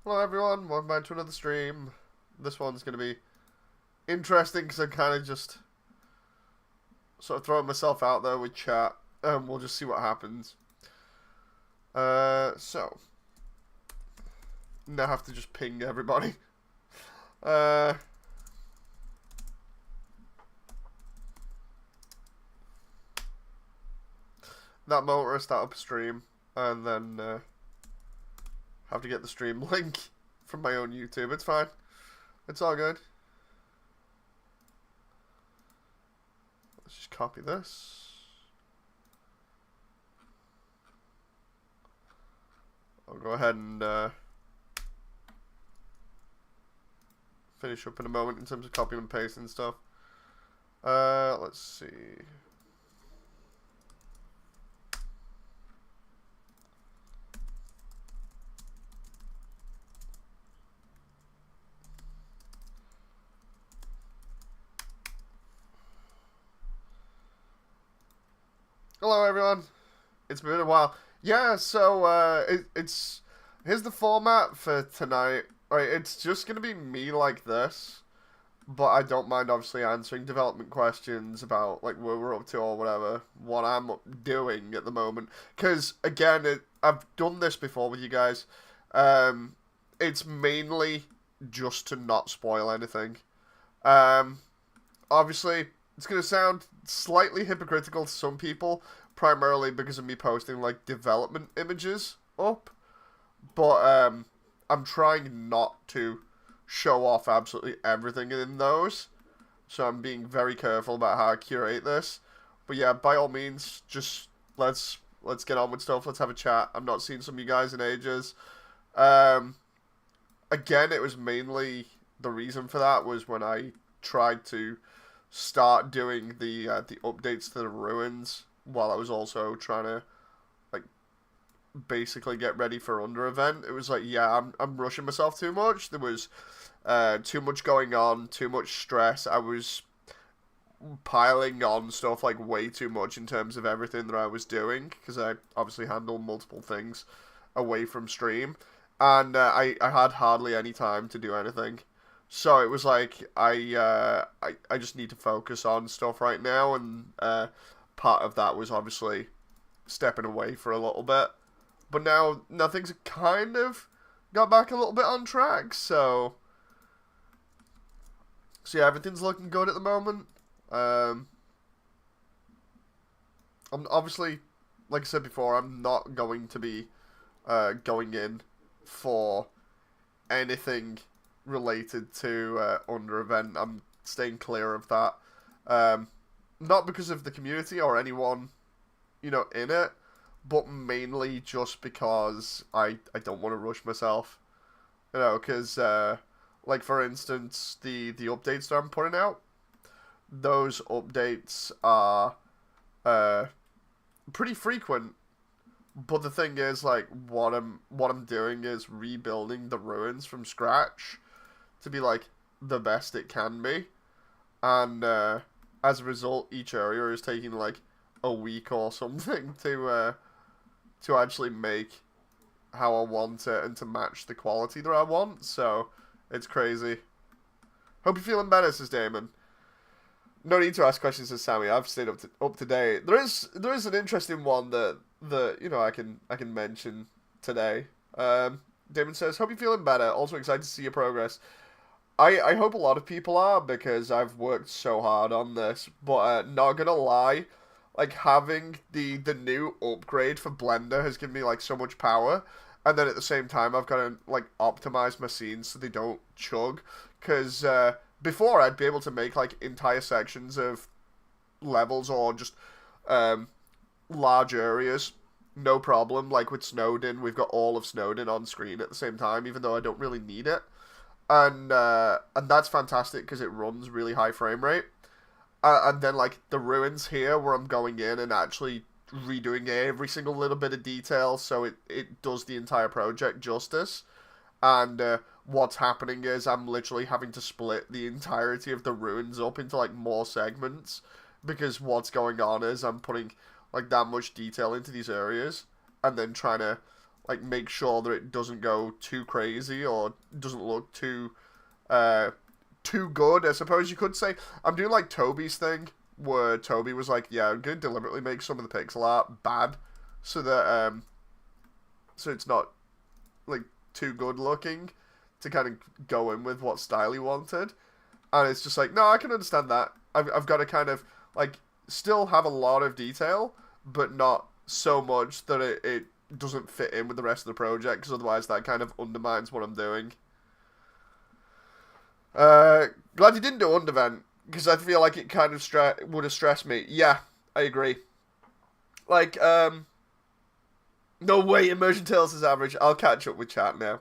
Hello everyone, welcome back to another stream. This one's going to be interesting because I'm kind of just sort of throwing myself out there with chat, and we'll just see what happens. So, now I have to just ping everybody. That moment where I start up a stream, and then have to get the stream link from my own YouTube. It's fine. It's all good. Let's just copy this. I'll go ahead and finish up in a moment in terms of copying and pasting and stuff. Let's see. Hello everyone, it's been a while. Yeah, so it's here's the format for tonight. Right, it's just gonna be me like this, but I don't mind obviously answering development questions about like where we're up to or whatever, what I'm doing at the moment. Because again, I've done this before with you guys. It's mainly just to not spoil anything. Obviously, it's going to sound slightly hypocritical to some people, primarily because of me posting, like, development images up. But, I'm trying not to show off absolutely everything in those. So I'm being very careful about how I curate this. But yeah, by all means, just let's get on with stuff. Let's have a chat. I've not seen some of you guys in ages. Again, it was mainly the reason for that was when I tried to start doing the updates to the ruins while I was also trying to like basically get ready for Under event. It was like, yeah, I'm rushing myself too much. There was too much going on, too much stress. I was piling on stuff like way too much in terms of everything that I was doing because I obviously handle multiple things away from stream, and I had hardly any time to do anything. So it was like I just need to focus on stuff right now, and part of that was obviously stepping away for a little bit. But now things have kind of got back a little bit on track, so yeah, everything's looking good at the moment. I'm obviously, like I said before, I'm not going to be going in for anything related to Under event. I'm staying clear of that. Not because of the community or anyone, in it, but mainly just because I don't want to rush myself. Because, like, for instance, the updates that I'm putting out, those updates are pretty frequent. But the thing is, like, what I'm doing is rebuilding the ruins from scratch to be like the best it can be, and as a result, each area is taking like a week or something to actually make how I want it and to match the quality that I want. So it's crazy. Hope you're feeling better, says Damon. No need to ask questions, says Sammy. I've stayed up to date. There is an interesting one that I can mention today. Damon says, hope you're feeling better. Also excited to see your progress. I hope a lot of people are, because I've worked so hard on this, but not gonna lie, like, having the new upgrade for Blender has given me, like, so much power, and then at the same time, I've got to, like, optimize my scenes so they don't chug, because before, I'd be able to make, like, entire sections of levels or just large areas, no problem. Like, with Snowdin, we've got all of Snowdin on screen at the same time, even though I don't really need it. And that's fantastic because it runs really high frame rate. And then, like, the ruins here, where I'm going in and actually redoing every single little bit of detail so it does the entire project justice. And what's happening is I'm literally having to split the entirety of the ruins up into, like, more segments, because what's going on is I'm putting, like, that much detail into these areas and then trying to, like make sure that it doesn't go too crazy or doesn't look uh too good, I suppose you could say. I'm doing like Toby's thing, where Toby was like, yeah, I'm gonna deliberately make some of the pixel art bad so that so it's not like too good looking to kind of go in with what style he wanted. And it's just like, no, I can understand that. I've got to kind of like still have a lot of detail, but not so much that it doesn't fit in with the rest of the project, because otherwise that kind of undermines what I'm doing. Glad you didn't do Undervent, because I feel like it kind of would have stressed me. Yeah, I agree. Like, no way, Immersiontale is average. I'll catch up with chat now.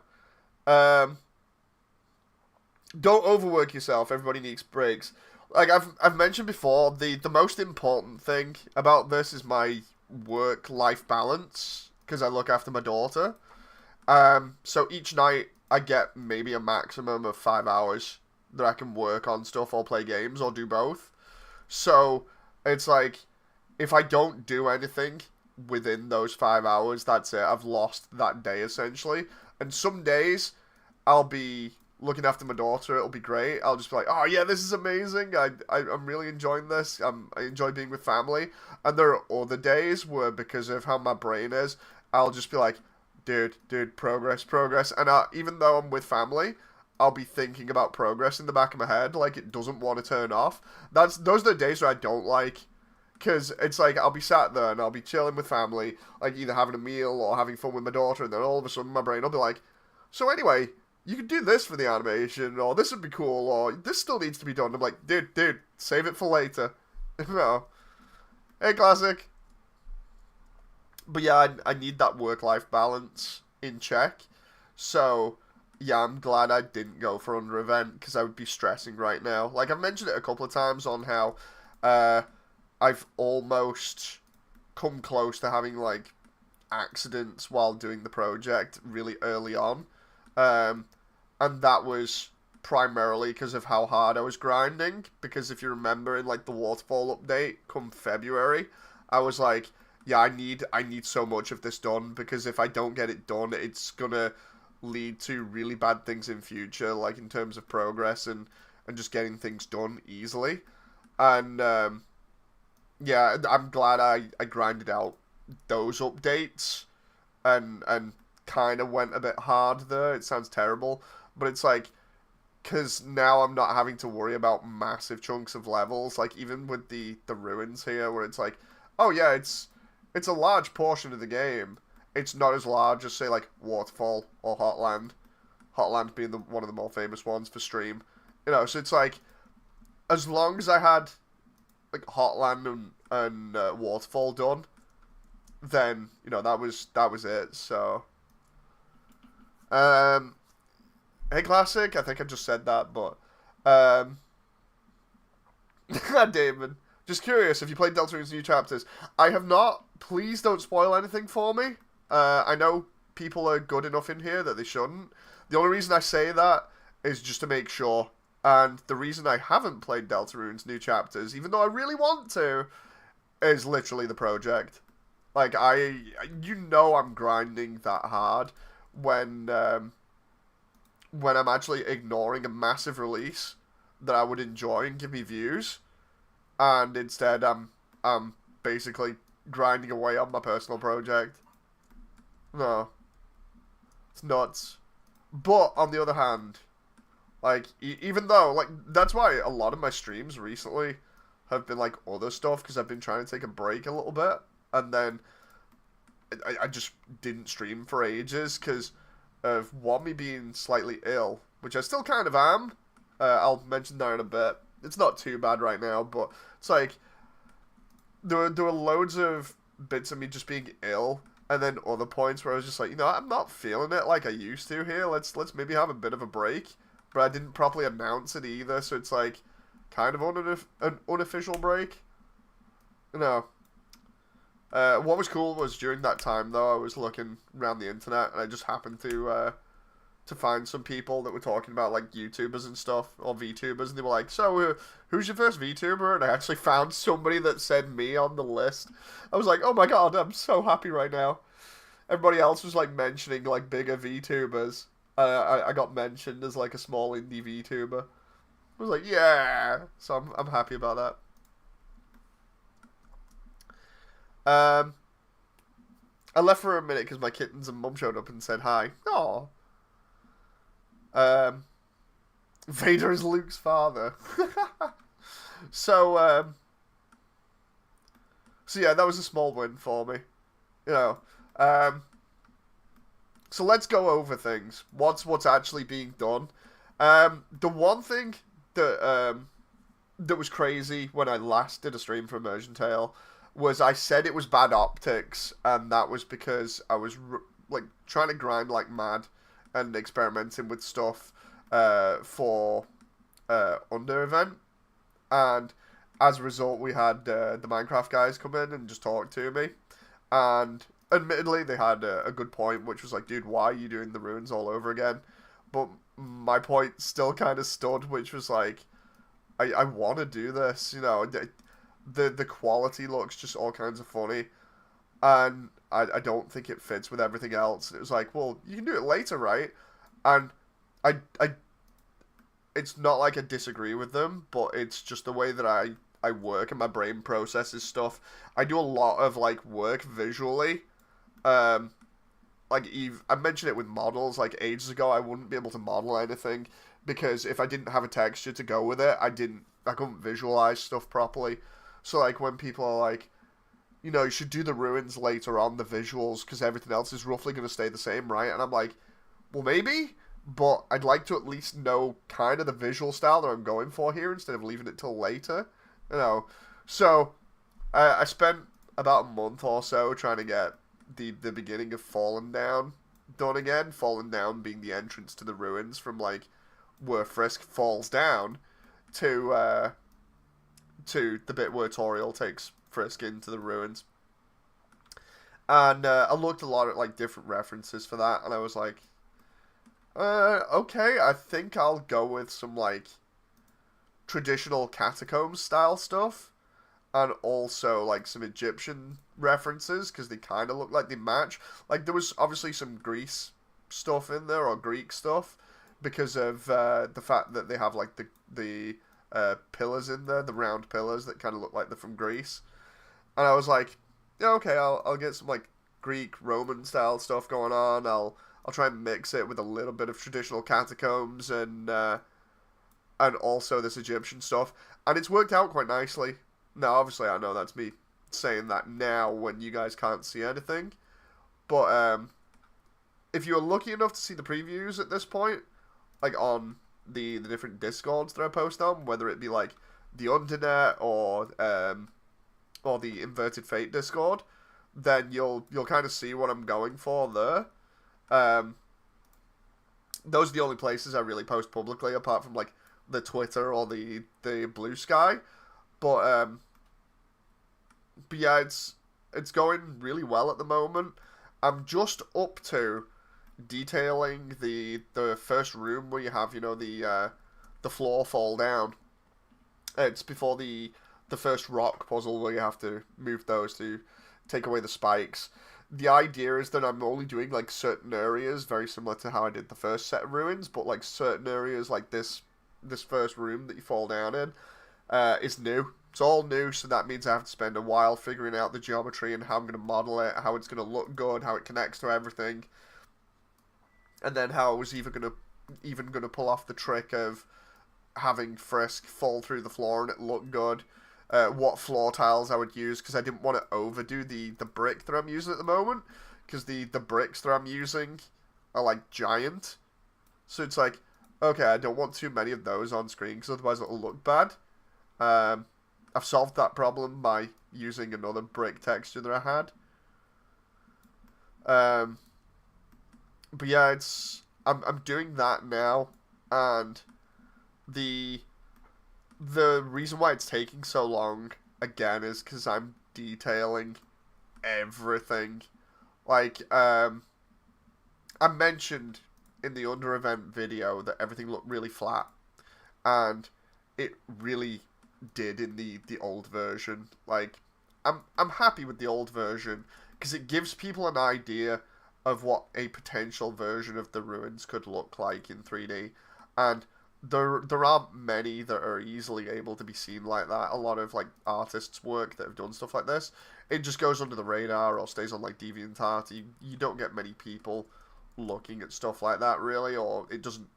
Don't overwork yourself. Everybody needs breaks. Like I've mentioned before, the most important thing about this is my work-life balance, because I look after my daughter. So each night I get maybe a maximum of 5 hours that I can work on stuff or play games or do both. So it's like, if I don't do anything within those 5 hours, that's it. I've lost that day essentially. And some days I'll be looking after my daughter. It'll be great. I'll just be like, oh yeah, this is amazing. I'm really enjoying this. I enjoy being with family. And there are other days where, because of how my brain is, I'll just be like, dude, progress. And even though I'm with family, I'll be thinking about progress in the back of my head, like it doesn't want to turn off. Those are the days where I don't like, because it's like I'll be sat there and I'll be chilling with family, like either having a meal or having fun with my daughter, and then all of a sudden my brain will be like, so anyway, you could do this for the animation, or this would be cool, or this still needs to be done. I'm like, dude, save it for later. No. Hey, Classic. But yeah, I need that work-life balance in check. So, yeah, I'm glad I didn't go for Under Event, because I would be stressing right now. Like, I've mentioned it a couple of times on how I've almost come close to having, like, accidents while doing the project really early on. And that was primarily because of how hard I was grinding. Because if you remember in, like, the Waterfall update come February, I was like, yeah, I need so much of this done, because if I don't get it done, it's gonna lead to really bad things in future, like in terms of progress and just getting things done easily. And yeah, I'm glad I grinded out those updates and kind of went a bit hard there. It sounds terrible, but it's like, because now I'm not having to worry about massive chunks of levels, like even with the ruins here, where it's like, oh yeah, it's a large portion of the game. It's not as large as, say, like Waterfall or Hotland. Hotland being one of the more famous ones for stream. You know, so it's like, as long as I had like Hotland and Waterfall done, then, you know, that was it. So, hey, Classic. I think I just said that, but David. Just curious, if you played Deltarune's new chapters. I have not. Please don't spoil anything for me. I know people are good enough in here that they shouldn't. The only reason I say that is just to make sure. And the reason I haven't played Deltarune's new chapters, even though I really want to, is literally the project. Like, you know I'm grinding that hard when I'm actually ignoring a massive release that I would enjoy and give me views. And instead, I'm basically grinding away on my personal project. No. It's nuts. But, on the other hand, like, even though, like, that's why a lot of my streams recently have been, like, other stuff, because I've been trying to take a break a little bit, and then I just didn't stream for ages, because of, one, me being slightly ill, which I still kind of am. I'll mention that in a bit. It's not too bad right now, but it's like, there were loads of bits of me just being ill, and then other points where I was just like, you know, I'm not feeling it like I used to here. Let's maybe have a bit of a break. But I didn't properly announce it either, so it's like kind of an unofficial break. You know. What was cool was during that time though, I was looking around the internet and I just happened to find some people that were talking about like YouTubers and stuff, or VTubers, and they were like, so who's your first VTuber? And I actually found somebody that said me on the list. I was like, oh my god, I'm so happy right now. everybody else was like mentioning like bigger VTubers. I got mentioned as like a small indie VTuber. I was like, yeah. So I'm happy about that. I left for a minute because my kittens and mum showed up and said hi. Aw. Um, Vader is Luke's father. so so yeah, that was a small win for me. You know. Um, so let's go over things. What's actually being done? The one thing that that was crazy when I last did a stream for Immersiontale was I said it was bad optics, and that was because I was like trying to grind like mad and experimenting with stuff for Under event, and as a result, we had the Minecraft guys come in and just talk to me, and admittedly, they had a good point, which was like, dude, why are you doing the ruins all over again? But my point still kind of stood, which was like, I want to do this, you know. The quality looks just all kinds of funny, and I don't think it fits with everything else. And it was like, well, you can do it later, right? And I it's not like I disagree with them, but it's just the way that I work and my brain processes stuff. I do a lot of like work visually. Um, like I mentioned it with models like ages ago. I wouldn't be able to model anything because if I didn't have a texture to go with it, I couldn't visualize stuff properly. So like when people are like, you know, you should do the ruins later on the visuals because everything else is roughly going to stay the same, right? And I'm like, well, maybe, but I'd like to at least know kind of the visual style that I'm going for here instead of leaving it till later, you know. So I spent about a month or so trying to get the beginning of Fallen Down done again. Fallen Down being the entrance to the ruins from like where Frisk falls down to the bit where Toriel takes Frisk into the ruins. And I looked a lot at like different references for that, and I was like, okay, I think I'll go with some like traditional catacombs style stuff, and also like some Egyptian references because they kind of look like they match. Like there was obviously some Greece stuff in there or Greek stuff because of the fact that they have like the pillars in there, the round pillars that kind of look like they're from Greece. And I was like, yeah, okay, I'll get some like Greek Roman style stuff going on. I'll try and mix it with a little bit of traditional catacombs and also this Egyptian stuff, and it's worked out quite nicely. Now, obviously, I know that's me saying that now when you guys can't see anything, but if you're lucky enough to see the previews at this point, like on the different Discords that I post on, whether it be like the Undernet or the Inverted Fate Discord, then you'll kind of see what I'm going for there. Those are the only places I really post publicly, apart from like the Twitter or the Blue Sky. But yeah, it's going really well at the moment. I'm just up to detailing the first room where you have, you know, the floor fall down. It's before the first rock puzzle where you have to move those to take away the spikes. The idea is that I'm only doing like certain areas, very similar to how I did the first set of ruins, but like certain areas like this first room that you fall down in is new. It's all new, so that means I have to spend a while figuring out the geometry and how I'm going to model it, how it's going to look good, how it connects to everything, and then how I was even going to pull off the trick of having Frisk fall through the floor and it look good. What floor tiles I would use, because I didn't want to overdo the brick that I'm using at the moment, because the bricks that I'm using are like giant, so it's like, okay, I don't want too many of those on screen because otherwise it'll look bad. I've solved that problem by using another brick texture that I had. But yeah, I'm doing that now, and the reason why it's taking so long again is because I'm detailing everything. Like I mentioned in the Under event video that everything looked really flat, and it really did in the old version. Like I'm happy with the old version because it gives people an idea of what a potential version of the ruins could look like in 3D. And there aren't many that are easily able to be seen like that. A lot of like artists' work that have done stuff like this, it just goes under the radar or stays on like DeviantArt. You don't get many people looking at stuff like that really, or it doesn't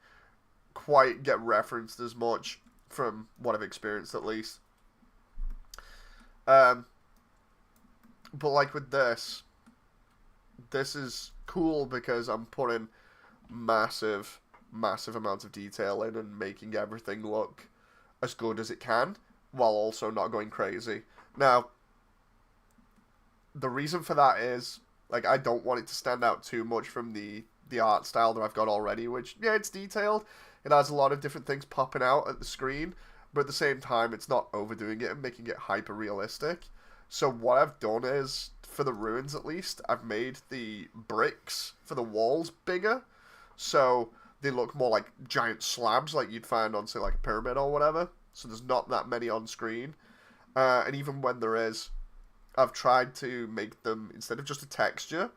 quite get referenced as much from what I've experienced at least. But like with this is cool because I'm putting massive amounts of detail in and making everything look as good as it can while also not going crazy. Now, the reason for that is like I don't want it to stand out too much from the art style that I've got already, which yeah, it's detailed. It has a lot of different things popping out at the screen, but at the same time it's not overdoing it and making it hyper realistic. So what I've done is, for the ruins at least, I've made the bricks for the walls bigger, so they look more like giant slabs like you'd find on, say, like a pyramid or whatever. So there's not that many on screen. And even when there is, I've tried to make them, instead of just a texture,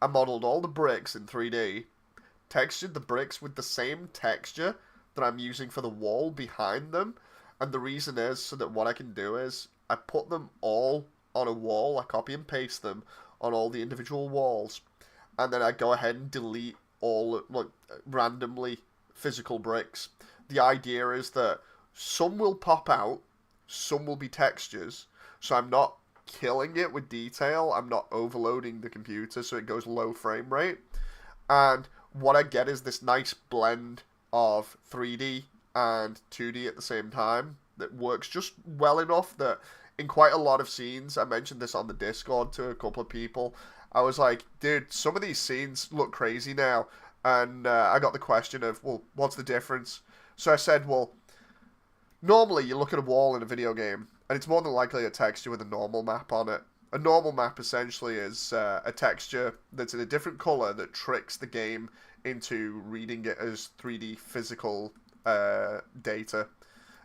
I modeled all the bricks in 3D, textured the bricks with the same texture that I'm using for the wall behind them. And the reason is so that what I can do is I put them all on a wall, I copy and paste them on all the individual walls, and then I go ahead and delete all like randomly physical bricks. The idea is that some will pop out, some will be textures, so I'm not killing it with detail, I'm not overloading the computer so it goes low frame rate, and what I get is this nice blend of 3D and 2D at the same time that works just well enough that in quite a lot of scenes, I mentioned this on the Discord to a couple of people, I was like, dude, some of these scenes look crazy now, and I got the question of, well, what's the difference? So I said, well, normally you look at a wall in a video game, and it's more than likely a texture with a normal map on it. A normal map essentially is a texture that's in a different color that tricks the game into reading it as 3D physical data.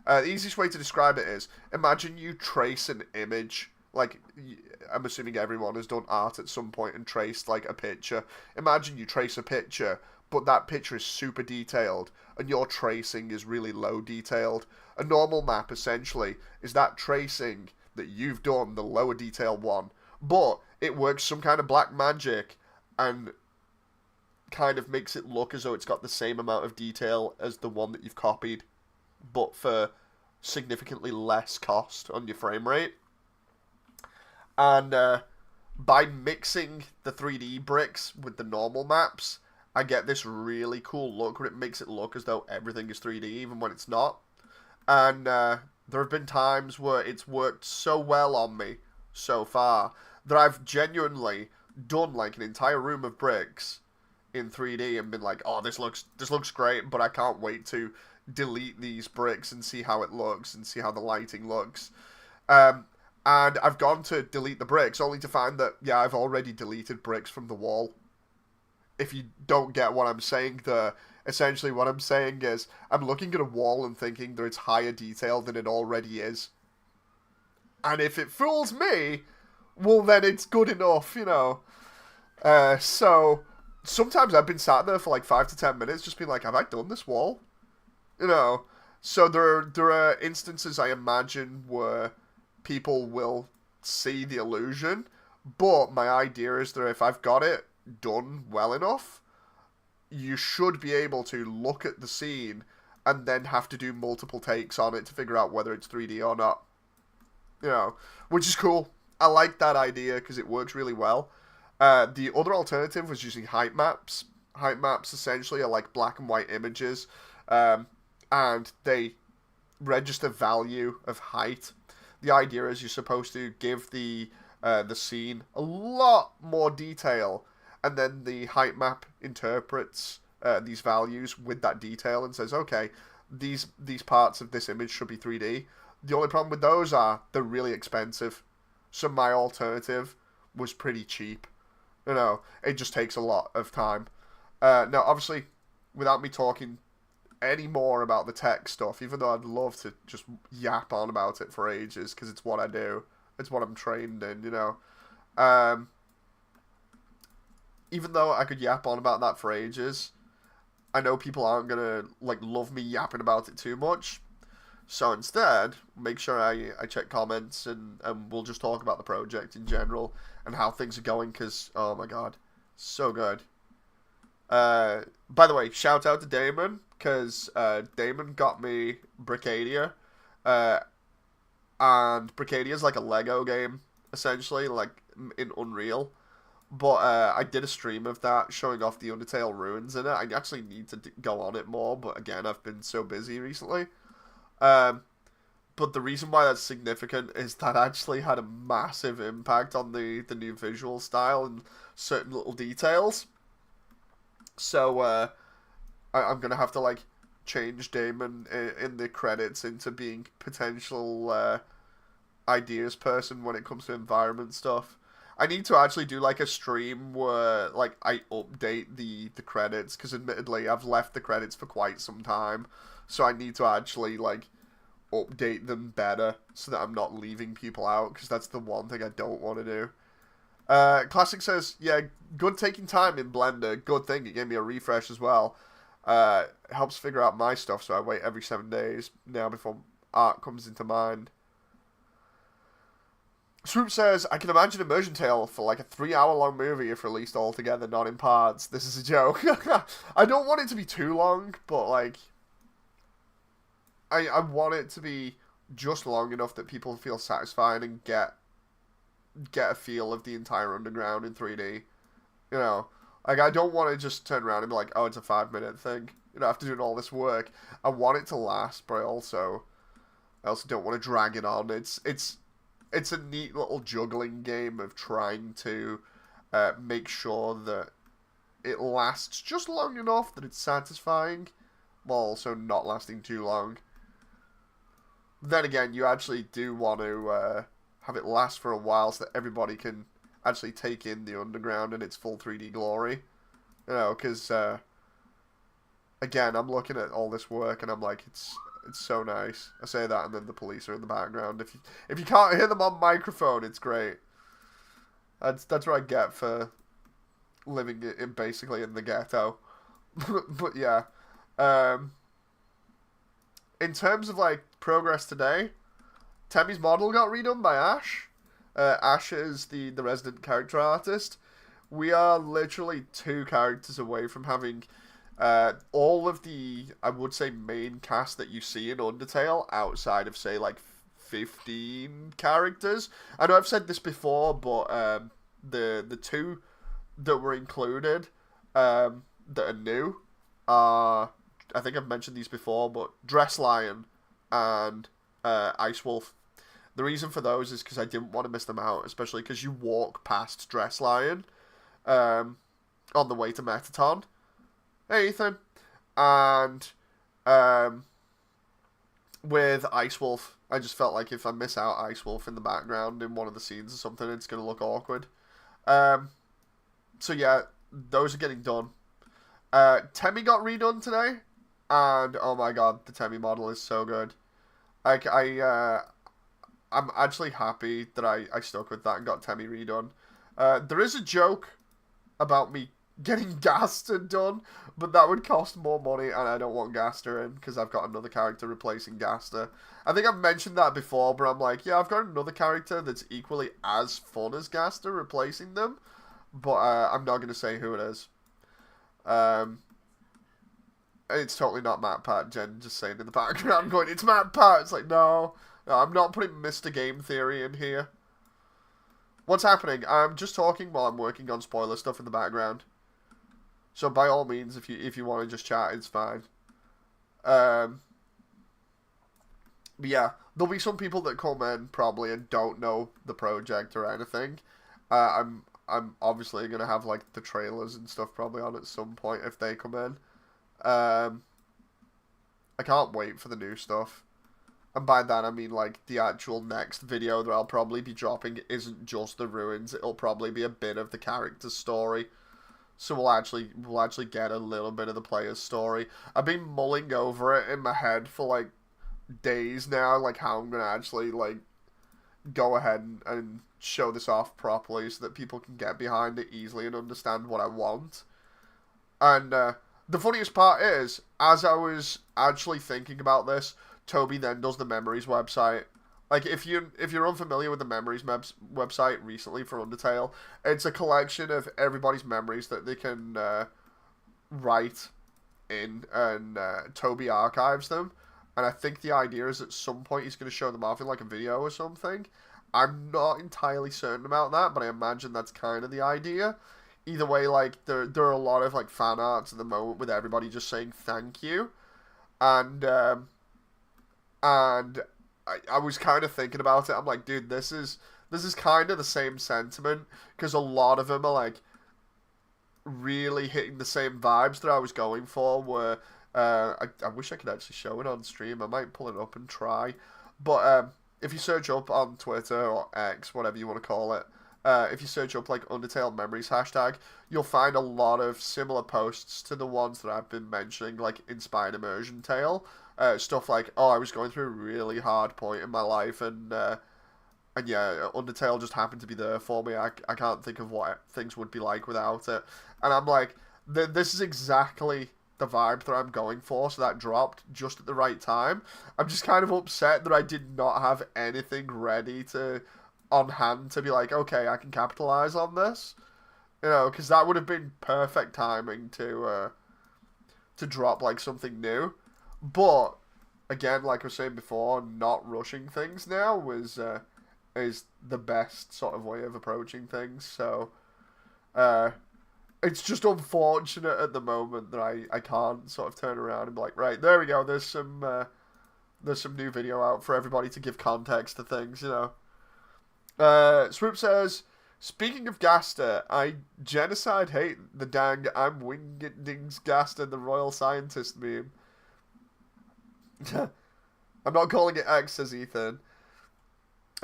The easiest way to describe it is, imagine you trace an image, like, I'm assuming everyone has done art at some point and traced, like, a picture. Imagine you trace a picture, but that picture is super detailed, and your tracing is really low detailed. A normal map, essentially, is that tracing that you've done, the lower detail one, but it works some kind of black magic, and kind of makes it look as though it's got the same amount of detail as the one that you've copied, but for significantly less cost on your frame rate. And by mixing the 3D bricks with the normal maps, I get this really cool look where it makes it look as though everything is 3D even when it's not. And there have been times where it's worked so well on me so far that I've genuinely done like an entire room of bricks in 3D and been like, oh, this looks great, but I can't wait to delete these bricks and see how it looks and see how the lighting looks. And I've gone to delete the bricks only to find that, yeah, I've already deleted bricks from the wall. If you don't get what I'm saying there, essentially what I'm saying is I'm looking at a wall and thinking that it's higher detail than it already is. And if it fools me, well, then it's good enough, you know. So sometimes I've been sat there for like 5 to 10 minutes just being like, have I done this wall? You know, so there are instances I imagine where people will see the illusion, but my idea is that if I've got it done well enough, you should be able to look at the scene and then have to do multiple takes on it to figure out whether it's 3D or not. You know, which is cool. I like that idea because it works really well. The other alternative was using height maps. Height maps essentially are like black and white images, and they register value of height. The idea is you're supposed to give the scene a lot more detail, and then the height map interprets these values with that detail and says, okay, these parts of this image should be 3D. The only problem with those are they're really expensive. So my alternative was pretty cheap. You know, it just takes a lot of time. Now, obviously, without me talking any more about the tech stuff, even though I'd love to just yap on about it for ages, because it's what I do. It's what I'm trained in, you know. even though I could yap on about that for ages, I know people aren't gonna like love me yapping about it too much. So instead, make sure I check comments and we'll just talk about the project in general and how things are going because, oh my god, so good. By the way, shout out to Damon because Damon got me Brickadia. Uh, and Brickadia is like a Lego game, essentially, like in Unreal. But I did a stream of that showing off the Undertale ruins in it. I actually need to go on it more, but again, I've been so busy recently. Um, but the reason why that's significant is that actually had a massive impact on the new visual style and certain little details. So I'm gonna have to like change Damon in the credits into being potential ideas person when it comes to environment stuff. I need to actually do like a stream where like I update the credits because admittedly I've left the credits for quite some time, so I need to actually like update them better so that I'm not leaving people out because that's the one thing I don't want to do. Classic says, yeah, good taking time in Blender. Good thing it gave me a refresh as well. Helps figure out my stuff, so I wait every 7 days now before art comes into mind. Swoop says, I can imagine Immersiontale for like a 3-hour long movie if released all together, not in parts. This is a joke. I don't want it to be too long, but like, I want it to be just long enough that people feel satisfied and get a feel of the entire underground in 3D. You know, like I don't want to just turn around and be like, oh, it's a 5-minute thing. You know, after doing all this work, I want it to last, but I also don't want to drag it on. It's a neat little juggling game of trying to make sure that it lasts just long enough that it's satisfying, while also not lasting too long. Then again, you actually do want to have it last for a while so that everybody can actually take in the underground in its full 3D glory. You know, because, again, I'm looking at all this work and I'm like, it's so nice. I say that and then the police are in the background. If you can't hear them on microphone, it's great. That's what I get for living in basically in the ghetto. But yeah. In terms of like progress today, Temmie's model got redone by Ash. Ash is the resident character artist. We are literally 2 characters away from having all of the, I would say, main cast that you see in Undertale outside of, say, like 15 characters. I know I've said this before, but the 2 that were included that are new are, I think I've mentioned these before, but Dress Lion and Ice Wolf. The reason for those is because I didn't want to miss them out, especially because you walk past Dress Lion on the way to Metaton. Hey, Ethan. And with Ice Wolf, I just felt like if I miss out Ice Wolf in the background in one of the scenes or something, it's going to look awkward. So yeah, those are getting done. Temmie got redone today, and oh my god, the Temmie model is so good. Like, I'm actually happy that I stuck with that and got Temmie redone. There is a joke about me getting Gaster done, but that would cost more money, and I don't want Gaster in, because I've got another character replacing Gaster. I think I've mentioned that before, but I'm like, yeah, I've got another character that's equally as fun as Gaster replacing them, but I'm not going to say who it is. It's totally not Matt Pat. Jen just saying in the background, going, it's Matt Pat. It's like, no, I'm not putting Mr. Game Theory in here. What's happening? I'm just talking while I'm working on spoiler stuff in the background. So by all means, if you want to just chat, it's fine. But yeah, there'll be some people that come in probably and don't know the project or anything. I'm obviously gonna have like the trailers and stuff probably on at some point if they come in. I can't wait for the new stuff. And by that I mean like the actual next video that I'll probably be dropping isn't just the ruins. It'll probably be a bit of the character's story. So we'll actually get a little bit of the player's story. I've been mulling over it in my head for like days now, like how I'm gonna actually like go ahead and show this off properly so that people can get behind it easily and understand what I want. And the funniest part is, as I was actually thinking about this, Toby then does the Memories website. Like, if you're unfamiliar with the Memories website recently for Undertale, it's a collection of everybody's memories that they can write in, and Toby archives them. And I think the idea is at some point he's going to show them off in like a video or something. I'm not entirely certain about that, but I imagine that's kind of the idea. Either way, like there are a lot of like fan arts at the moment with everybody just saying thank you, and I was kind of thinking about it. I'm like, dude, this is kind of the same sentiment because a lot of them are like really hitting the same vibes that I was going for. Where I wish I could actually show it on stream. I might pull it up and try, but if you search up on Twitter or X, whatever you want to call it. If you search up like Undertale Memories hashtag, you'll find a lot of similar posts to the ones that I've been mentioning, like Inspired Immersiontale. Stuff like, oh, I was going through a really hard point in my life, and yeah, Undertale just happened to be there for me. I can't think of what things would be like without it. And I'm like, this is exactly the vibe that I'm going for, so that dropped just at the right time. I'm just kind of upset that I did not have anything ready to on hand to be like, okay, I can capitalize on this, because that would have been perfect timing to drop like something new. But again, like I was saying before, not rushing things now is the best sort of way of approaching things. So it's just unfortunate at the moment that I can't sort of turn around and be like, right, there we go, there's some new video out for everybody to give context to things, Swoop says, speaking of Gaster, I genocide hate the dang I'm Wingdings Gaster, the royal scientist meme. I'm not calling it X, says Ethan.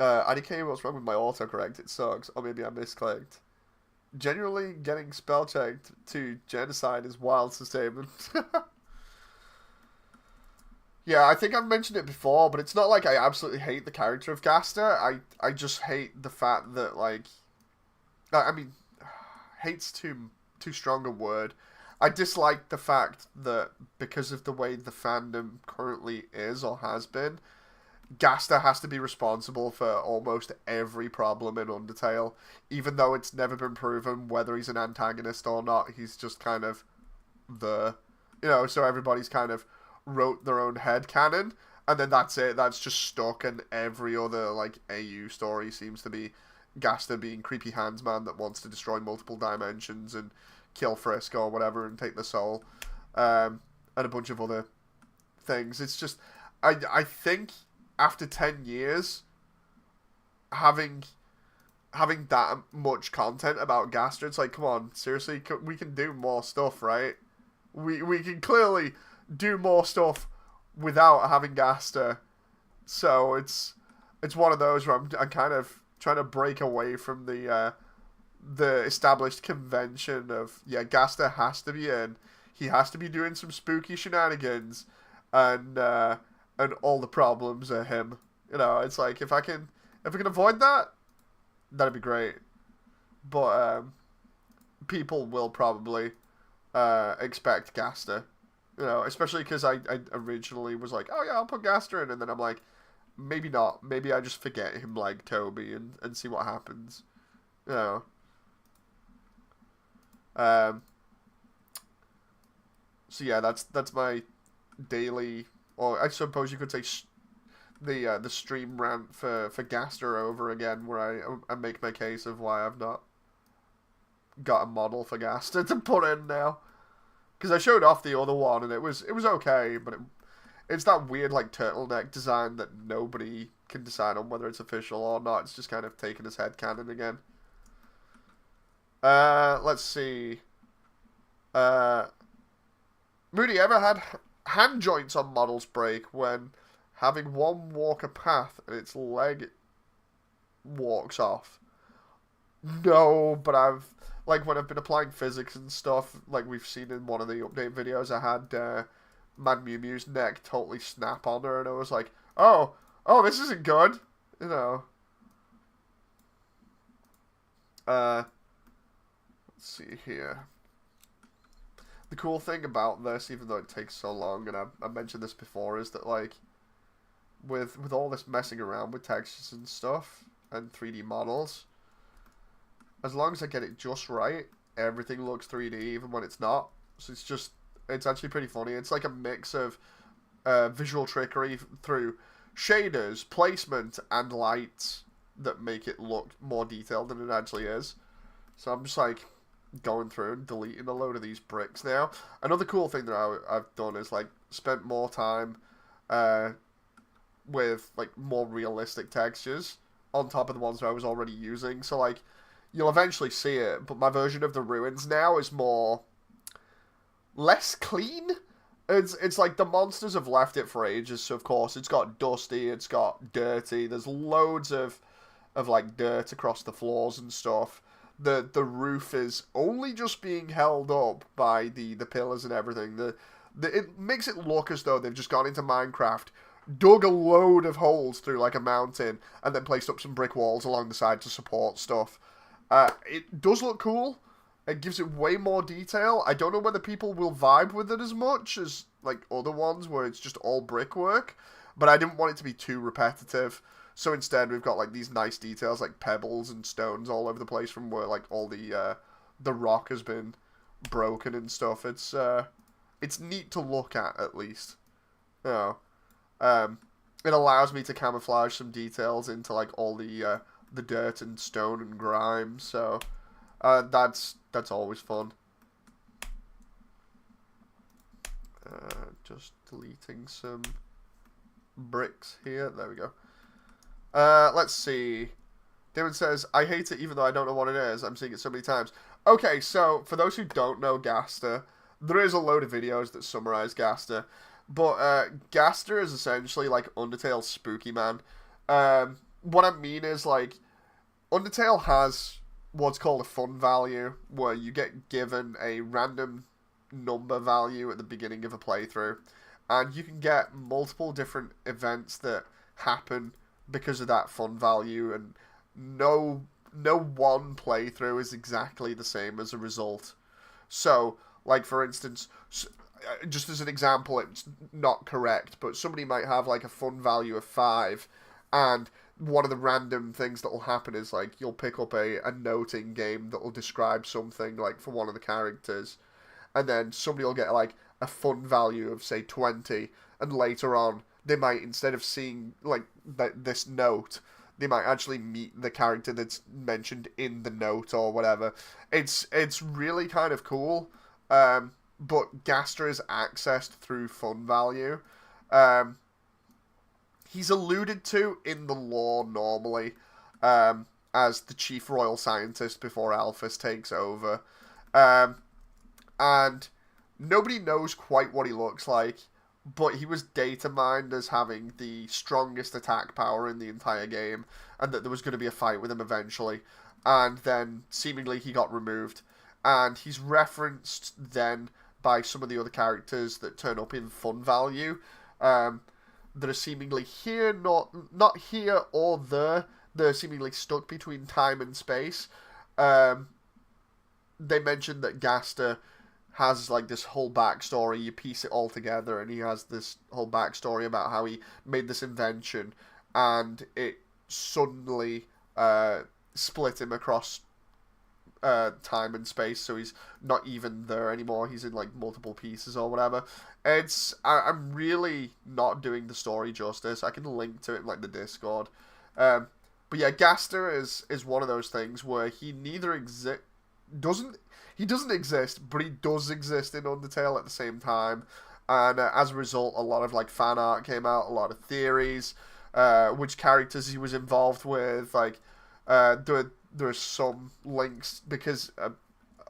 IDK, what's wrong with my autocorrect? It sucks. Or maybe I misclicked. Generally, getting spell checked to genocide is wild sustainment. Yeah, I think I've mentioned it before, but it's not like I absolutely hate the character of Gaster. I just hate the fact that, like, I mean, hate's too strong a word. I dislike the fact that because of the way the fandom currently is or has been, Gaster has to be responsible for almost every problem in Undertale, even though it's never been proven whether he's an antagonist or not. He's just kind of so everybody's kind of wrote their own headcanon, and then that's it. That's just stuck, and every other, like, AU story seems to be Gaster being creepy handsman that wants to destroy multiple dimensions and kill Frisk or whatever and take the soul, and a bunch of other things. It's just, I think after 10 years, having that much content about Gaster, it's like, come on, seriously, we can do more stuff, right? We can clearly do more stuff without having Gaster. So it's one of those where I'm kind of trying to break away from the established convention of, yeah, Gaster has to be in. He has to be doing some spooky shenanigans, and all the problems are him. It's like if I can avoid that, that'd be great. But people will probably expect Gaster. Especially because I originally was like, oh yeah, I'll put Gaster in, and then I'm like, maybe not. Maybe I just forget him like Toby and see what happens. So yeah, that's my daily, or I suppose you could say the stream rant for Gaster over again, where I make my case of why I've not got a model for Gaster to put in now. Because I showed off the other one, and it was okay, but it's that weird, like, turtleneck design that nobody can decide on whether it's official or not. It's just kind of taking his headcanon again. Let's see. Moody, ever had hand joints on models break when having one walk a path and its leg walks off? No, but like, when I've been applying physics and stuff, like we've seen in one of the update videos, I had Mad Mew Mew's neck totally snap on her, and I was like, oh, this isn't good, Let's see here. The cool thing about this, even though it takes so long, and I mentioned this before, is that like with all this messing around with textures and stuff and 3D models, as long as I get it just right, everything looks 3D even when it's not. So it's actually pretty funny. It's like a mix of visual trickery through shaders, placement, and lights that make it look more detailed than it actually is. So I'm just like going through and deleting a load of these bricks now. Another cool thing that I've done is like spent more time with like more realistic textures on top of the ones that I was already using. So like you'll eventually see it, but my version of the ruins now is less clean. It's like the monsters have left it for ages, so of course it's got dusty, it's got dirty, there's loads of like dirt across the floors and stuff. The roof is only just being held up by the pillars and everything. It makes it look as though they've just gone into Minecraft, dug a load of holes through like a mountain, and then placed up some brick walls along the side to support stuff. It does look cool. It gives it way more detail. I don't know whether people will vibe with it as much as like other ones where it's just all brickwork, but I didn't want it to be too repetitive. So instead we've got like these nice details like pebbles and stones all over the place from where like all the rock has been broken and stuff. It's neat to look at least. You know. It allows me to camouflage some details into like all the dirt and stone and grime, so that's always fun. Just deleting some bricks here. There we go. Let's see. Damon says, I hate it even though I don't know what it is. I'm seeing it so many times. Okay, so for those who don't know Gaster, there is a load of videos that summarize Gaster. But Gaster is essentially like Undertale's Spooky Man. What I mean is like Undertale has what's called a fun value, where you get given a random number value at the beginning of a playthrough, and you can get multiple different events that happen because of that fun value, and no one playthrough is exactly the same as a result. So, like for instance, just as an example, it's not correct, but somebody might have like a fun value of 5, and one of the random things that will happen is like you'll pick up a note in game that will describe something like for one of the characters, and then somebody will get like a fun value of say 20, and later on they might, instead of seeing like this note, they might actually meet the character that's mentioned in the note or whatever. It's really kind of cool. But Gaster is accessed through fun value. He's alluded to in the lore normally as the chief royal scientist before Alphys takes over. And nobody knows quite what he looks like, but he was data mined as having the strongest attack power in the entire game, and that there was going to be a fight with him eventually. And then seemingly he got removed. And he's referenced then by some of the other characters that turn up in fun value, that are seemingly here, not here or there. They're seemingly stuck between time and space. They mentioned that Gaster has like this whole backstory. You piece it all together, and he has this whole backstory about how he made this invention, and it suddenly split him across time and space, so he's not even there anymore. He's in like multiple pieces or whatever. I'm really not doing the story justice. I can link to it in like the Discord. But yeah, Gaster is one of those things where he neither doesn't exist, but he does exist in Undertale at the same time. And as a result, a lot of like fan art came out, a lot of theories, which characters he was involved with. Like there's some links because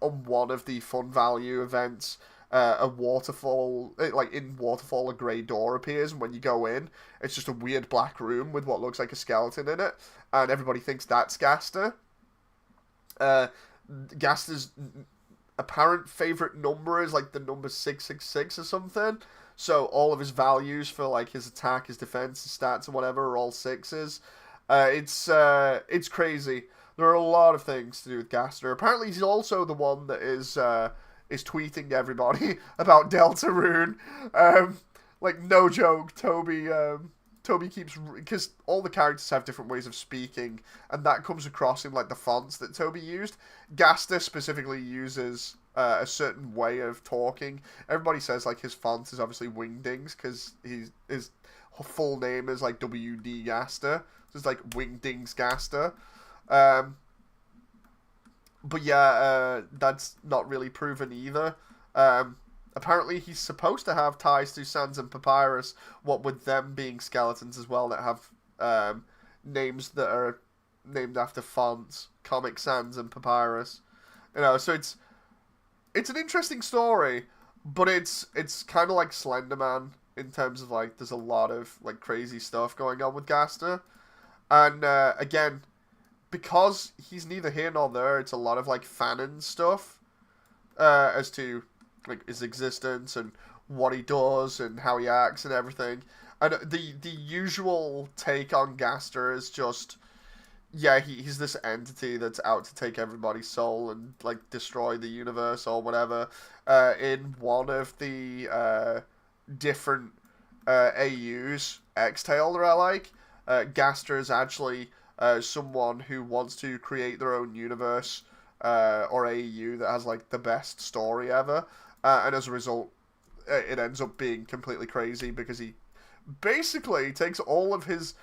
on one of the fun value events, a waterfall, like in Waterfall, a grey door appears, and when you go in, it's just a weird black room with what looks like a skeleton in it, and everybody thinks that's Gaster. Gaster's apparent favourite number is like the number 666 or something, so all of his values for like his attack, his defense, his stats, and whatever are all 6s. It's crazy. There are a lot of things to do with Gaster. Apparently, he's also the one that is tweeting everybody about Deltarune. Like no joke, Toby keeps, because all the characters have different ways of speaking, and that comes across in like the fonts that Toby used. Gaster specifically uses a certain way of talking. Everybody says like his font is obviously Wingdings because his full name is like WD Gaster. So it's like Wingdings Gaster. But yeah, that's not really proven either. Apparently, he's supposed to have ties to Sans and Papyrus, what with them being skeletons as well that have names that are named after fonts, Comic Sans and Papyrus. You know, so it's an interesting story, but it's kind of like Slenderman in terms of like there's a lot of like crazy stuff going on with Gaster, and again, because he's neither here nor there, it's a lot of like fanon stuff as to like his existence and what he does and how he acts and everything. And the usual take on Gaster is just, yeah, he's this entity that's out to take everybody's soul and like destroy the universe or whatever. In one of the different AUs, X-Tail that I like, Gaster is actually someone who wants to create their own universe or AU that has like the best story ever, and as a result, it ends up being completely crazy because he basically takes all of his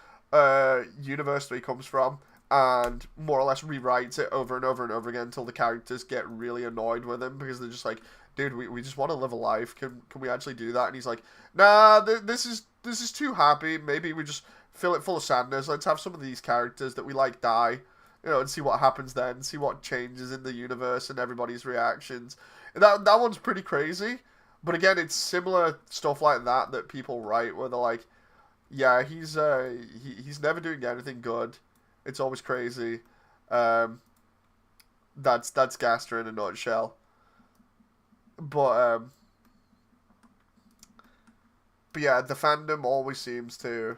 universe that he comes from and more or less rewrites it over and over and over again until the characters get really annoyed with him because they're just like, dude, we just want to live a life. Can we actually do that? And he's like, nah, this is too happy. Maybe we just fill it full of sadness. Let's have some of these characters that we like die, you know, and see what happens then. See what changes in the universe and everybody's reactions. And that one's pretty crazy. But again, it's similar stuff like that people write where they're like, yeah, he's never doing anything good. It's always crazy. That's Gaster in a nutshell. But yeah, the fandom always seems to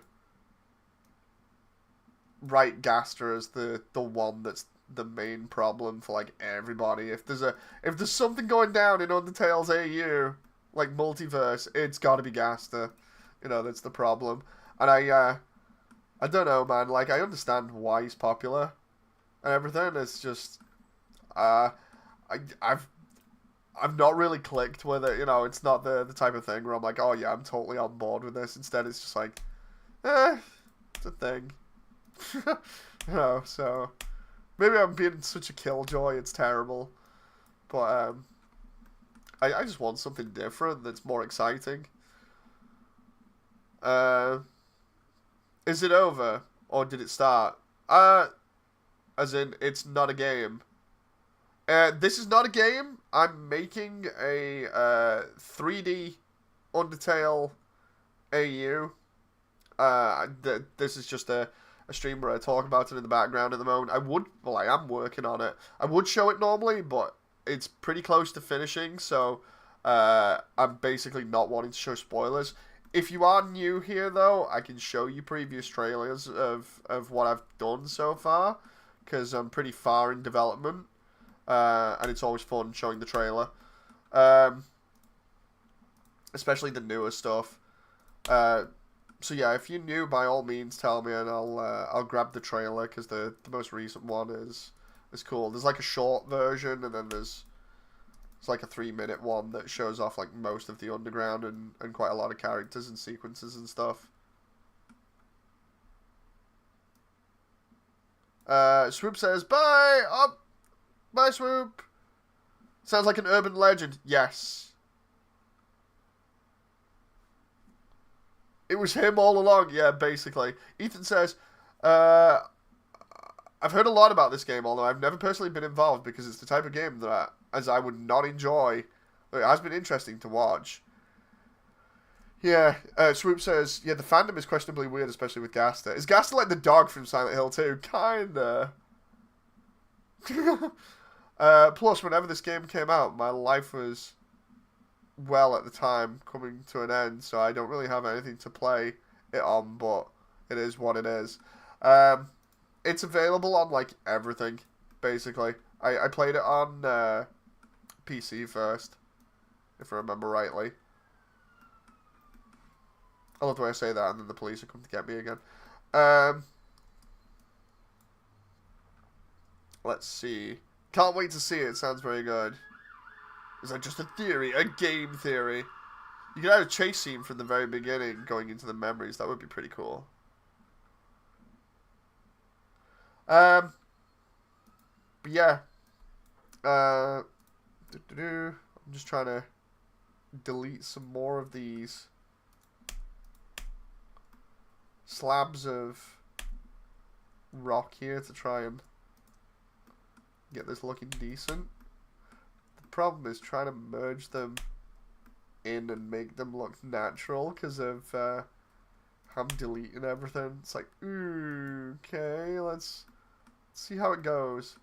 write Gaster as the one that's the main problem for like everybody. If there's something going down in Undertale's AU, like multiverse, it's got to be Gaster. You know, that's the problem. And I don't know, man. Like, I understand why he's popular and everything. It's just, I've not really clicked with it. You know, it's not the type of thing where I'm like, oh yeah, I'm totally on board with this. Instead, it's just like, it's a thing. You know, so maybe I'm being such a killjoy. It's terrible, but I just want something different that's more exciting. Is it over or did it start? As in, it's not a game. This is not a game. I'm making a 3D Undertale AU. This is just a stream where I talk about it in the background at the moment. I am working on it. I would show it normally, but it's pretty close to finishing, so I'm basically not wanting to show spoilers. If you are new here, though, I can show you previous trailers of what I've done so far, because I'm pretty far in development, and it's always fun showing the trailer, especially the newer stuff. So yeah, if you're new, by all means, tell me, and I'll grab the trailer, because the most recent one is cool. There's like a short version, and then there's like a 3-minute one that shows off like most of the underground and quite a lot of characters and sequences and stuff. Swoop says, bye! Oh, bye, Swoop! Sounds like an urban legend. Yes. It was him all along, yeah, basically. Ethan says, I've heard a lot about this game, although I've never personally been involved because it's the type of game that I would not enjoy. It has been interesting to watch. Yeah, Swoop says, yeah, the fandom is questionably weird, especially with Gaster. Is Gaster like the dog from Silent Hill 2? Kinda. Plus, whenever this game came out, my life was, well, at the time, coming to an end, so I don't really have anything to play it on, but it is what it is. It's available on like everything, basically. I played it on PC first, if I remember rightly. I love the way I say that, and then the police will come to get me again. Let's see. Can't wait to see it. Sounds very good. Is that just a theory? A game theory? You could have a chase scene from the very beginning going into the memories. That would be pretty cool. But yeah. I'm just trying to delete some more of these slabs of rock here to try and get this looking decent. The problem is trying to merge them in and make them look natural because of how I'm deleting everything. It's like, ooh, okay, let's see how it goes.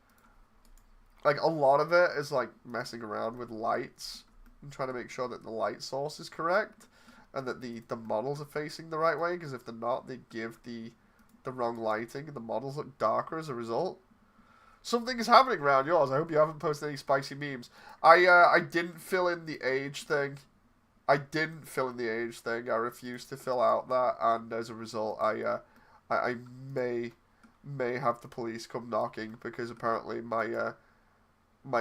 Like, a lot of it is like messing around with lights and trying to make sure that the light source is correct and that the models are facing the right way, because if they're not, they give the wrong lighting and the models look darker as a result. Something is happening around yours. I hope you haven't posted any spicy memes. I didn't fill in the age thing. I refused to fill out that, and as a result, I may have the police come knocking because apparently my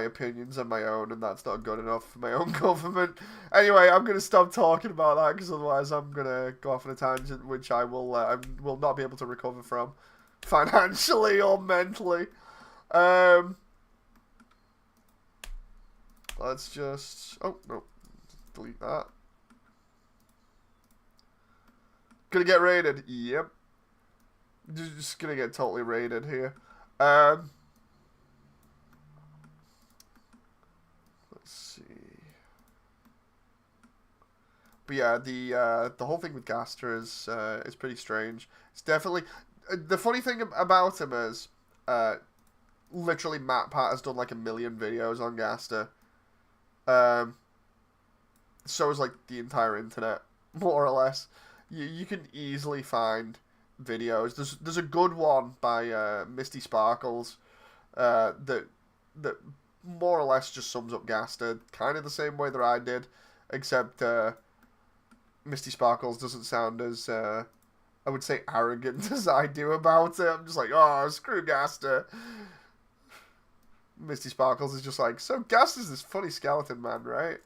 opinions are my own, and that's not good enough for my own government. Anyway, I'm gonna stop talking about that because otherwise I'm gonna go off on a tangent, which I will not be able to recover from, financially or mentally. Let's just... Oh, no. Delete that. Gonna get raided. Yep. Just gonna get totally raided here. Let's see. But yeah, the whole thing with Gaster is pretty strange. It's definitely... The funny thing about him is... literally MatPat has done like 1 million videos on Gaster. So is like the entire internet, more or less. You can easily find videos. There's a good one by Misty Sparkles that more or less just sums up Gaster kind of the same way that I did, except Misty Sparkles doesn't sound as I would say arrogant as I do about it. I'm just like, oh, screw Gaster. Misty Sparkles is just like, so Gaster's this funny skeleton man, right?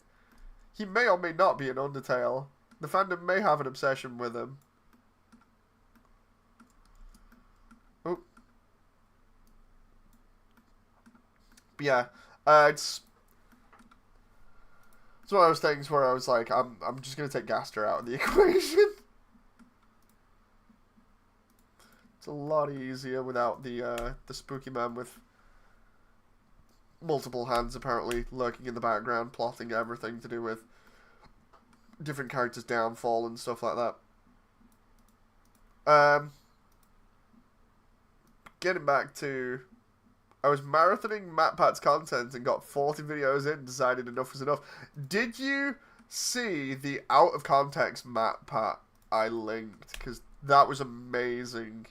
He may or may not be an Undertale. The fandom may have an obsession with him. Oh. But yeah, it's one of those things where I was like, I'm just gonna take Gaster out of the equation. It's a lot easier without the spooky man with multiple hands apparently lurking in the background, plotting everything to do with different characters' downfall and stuff like that. Getting back to... I was marathoning MatPat's content and got 40 videos in, decided enough was enough. Did you see the out of context MatPat I linked? Because that was amazing.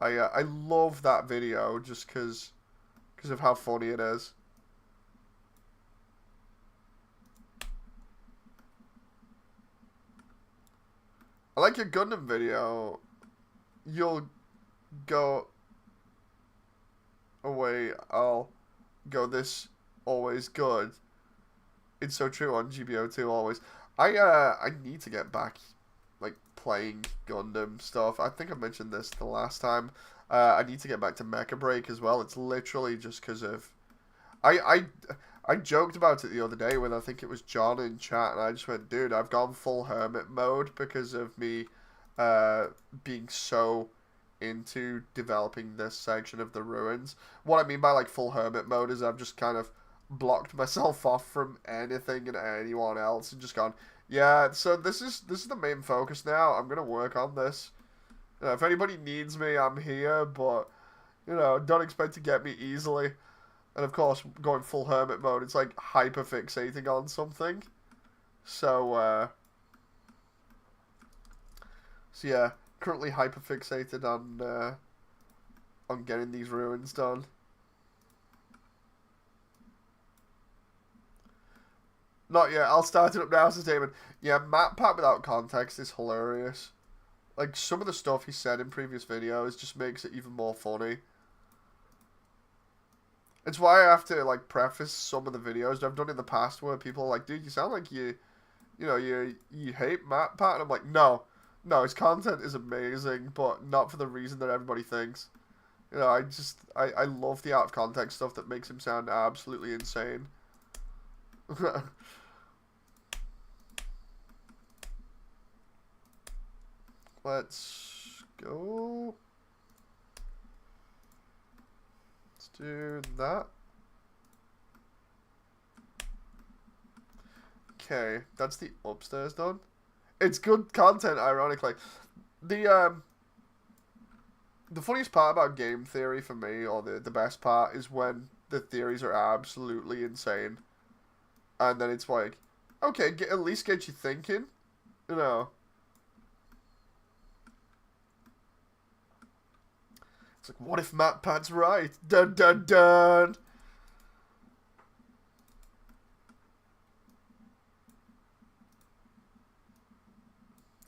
I love that video just because of how funny it is. I like your Gundam video. You'll go away, I'll go this always good. It's so true on GBO2 always. I need to get back like playing Gundam stuff. I think I mentioned this the last time. I need to get back to Mecha Break as well. It's literally just because of... I joked about it the other day when I think it was John in chat, and I just went, dude, I've gone full hermit mode because of me being so into developing this section of the ruins. What I mean by like full hermit mode is I've just kind of blocked myself off from anything and anyone else and just gone, yeah, so this is the main focus now. I'm gonna work on this. If anybody needs me, I'm here, but, you know, don't expect to get me easily. And, of course, going full hermit mode, it's like hyper-fixating on something. So yeah, currently hyper-fixated on on getting these ruins done. Not yet. I'll start it up now, says Damon. Yeah, map pack without context is hilarious. Like, some of the stuff he said in previous videos just makes it even more funny. It's why I have to, like, preface some of the videos that I've done in the past where people are like, dude, you sound like you hate map pack. And I'm like, no, his content is amazing, but not for the reason that everybody thinks. You know, I love the out of context stuff that makes him sound absolutely insane. Let's go. Let's do that. Okay, that's the upstairs done. It's good content, ironically. The funniest part about game theory for me, or the best part, is when the theories are absolutely insane. And then it's like, okay, at least get you thinking, you know. It's like, what if MatPat's right? Dun dun dun!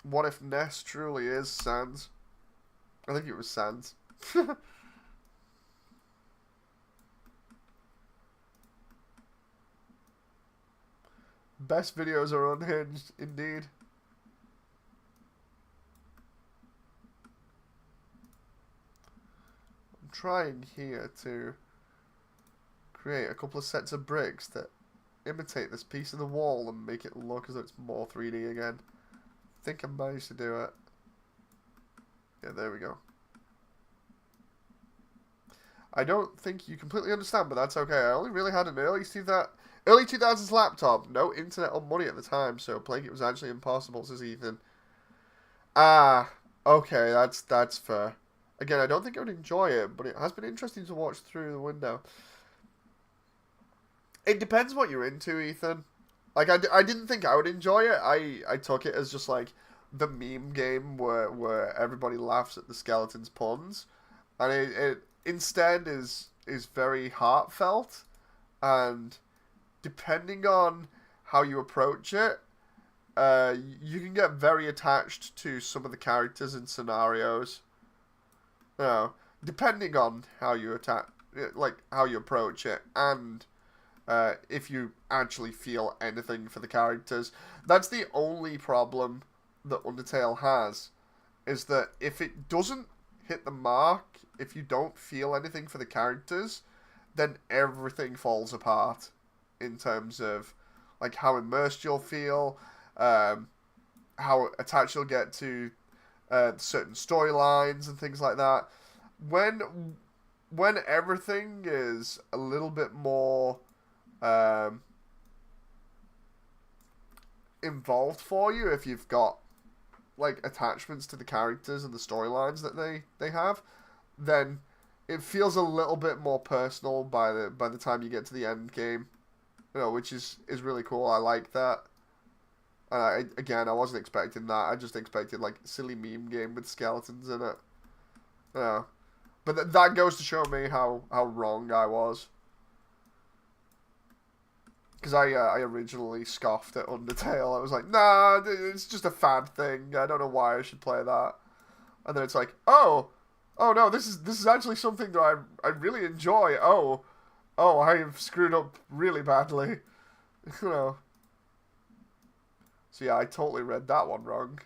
What if Ness truly is Sans? I think it was Sans. Best videos are unhinged, indeed. I'm trying here to create a couple of sets of bricks that imitate this piece of the wall and make it look as though it's more 3D again. I think I managed to do it. Yeah, there we go. I don't think you completely understand, but that's okay. I only really had an early 2000s laptop, no internet or money at the time, so playing it was actually impossible, says Ethan. Ah, okay, that's fair. Again, I don't think I would enjoy it, but it has been interesting to watch through the window. It depends what you're into, Ethan. Like, I didn't think I would enjoy it. I took it as just, like, the meme game where everybody laughs at the skeleton's puns. And it instead is very heartfelt. And depending on how you approach it, you can get very attached to some of the characters and scenarios. You know, depending on how you how you approach it, and if you actually feel anything for the characters. That's the only problem that Undertale has, is that if it doesn't hit the mark, if you don't feel anything for the characters, then everything falls apart in terms of like how immersed you'll feel, how attached you'll get to certain storylines and things like that. When everything is a little bit more involved for you, if you've got like attachments to the characters and the storylines that they have, then it feels a little bit more personal by the time you get to the end game, you know, which is really cool. I like that. And I wasn't expecting that. I just expected like a silly meme game with skeletons in it. Yeah, but that goes to show me how wrong I was. Because I originally scoffed at Undertale. I was like, nah, it's just a fad thing. I don't know why I should play that. And then it's like, oh no, this is actually something that I really enjoy. Oh, I've screwed up really badly. You know. So yeah, I totally read that one wrong.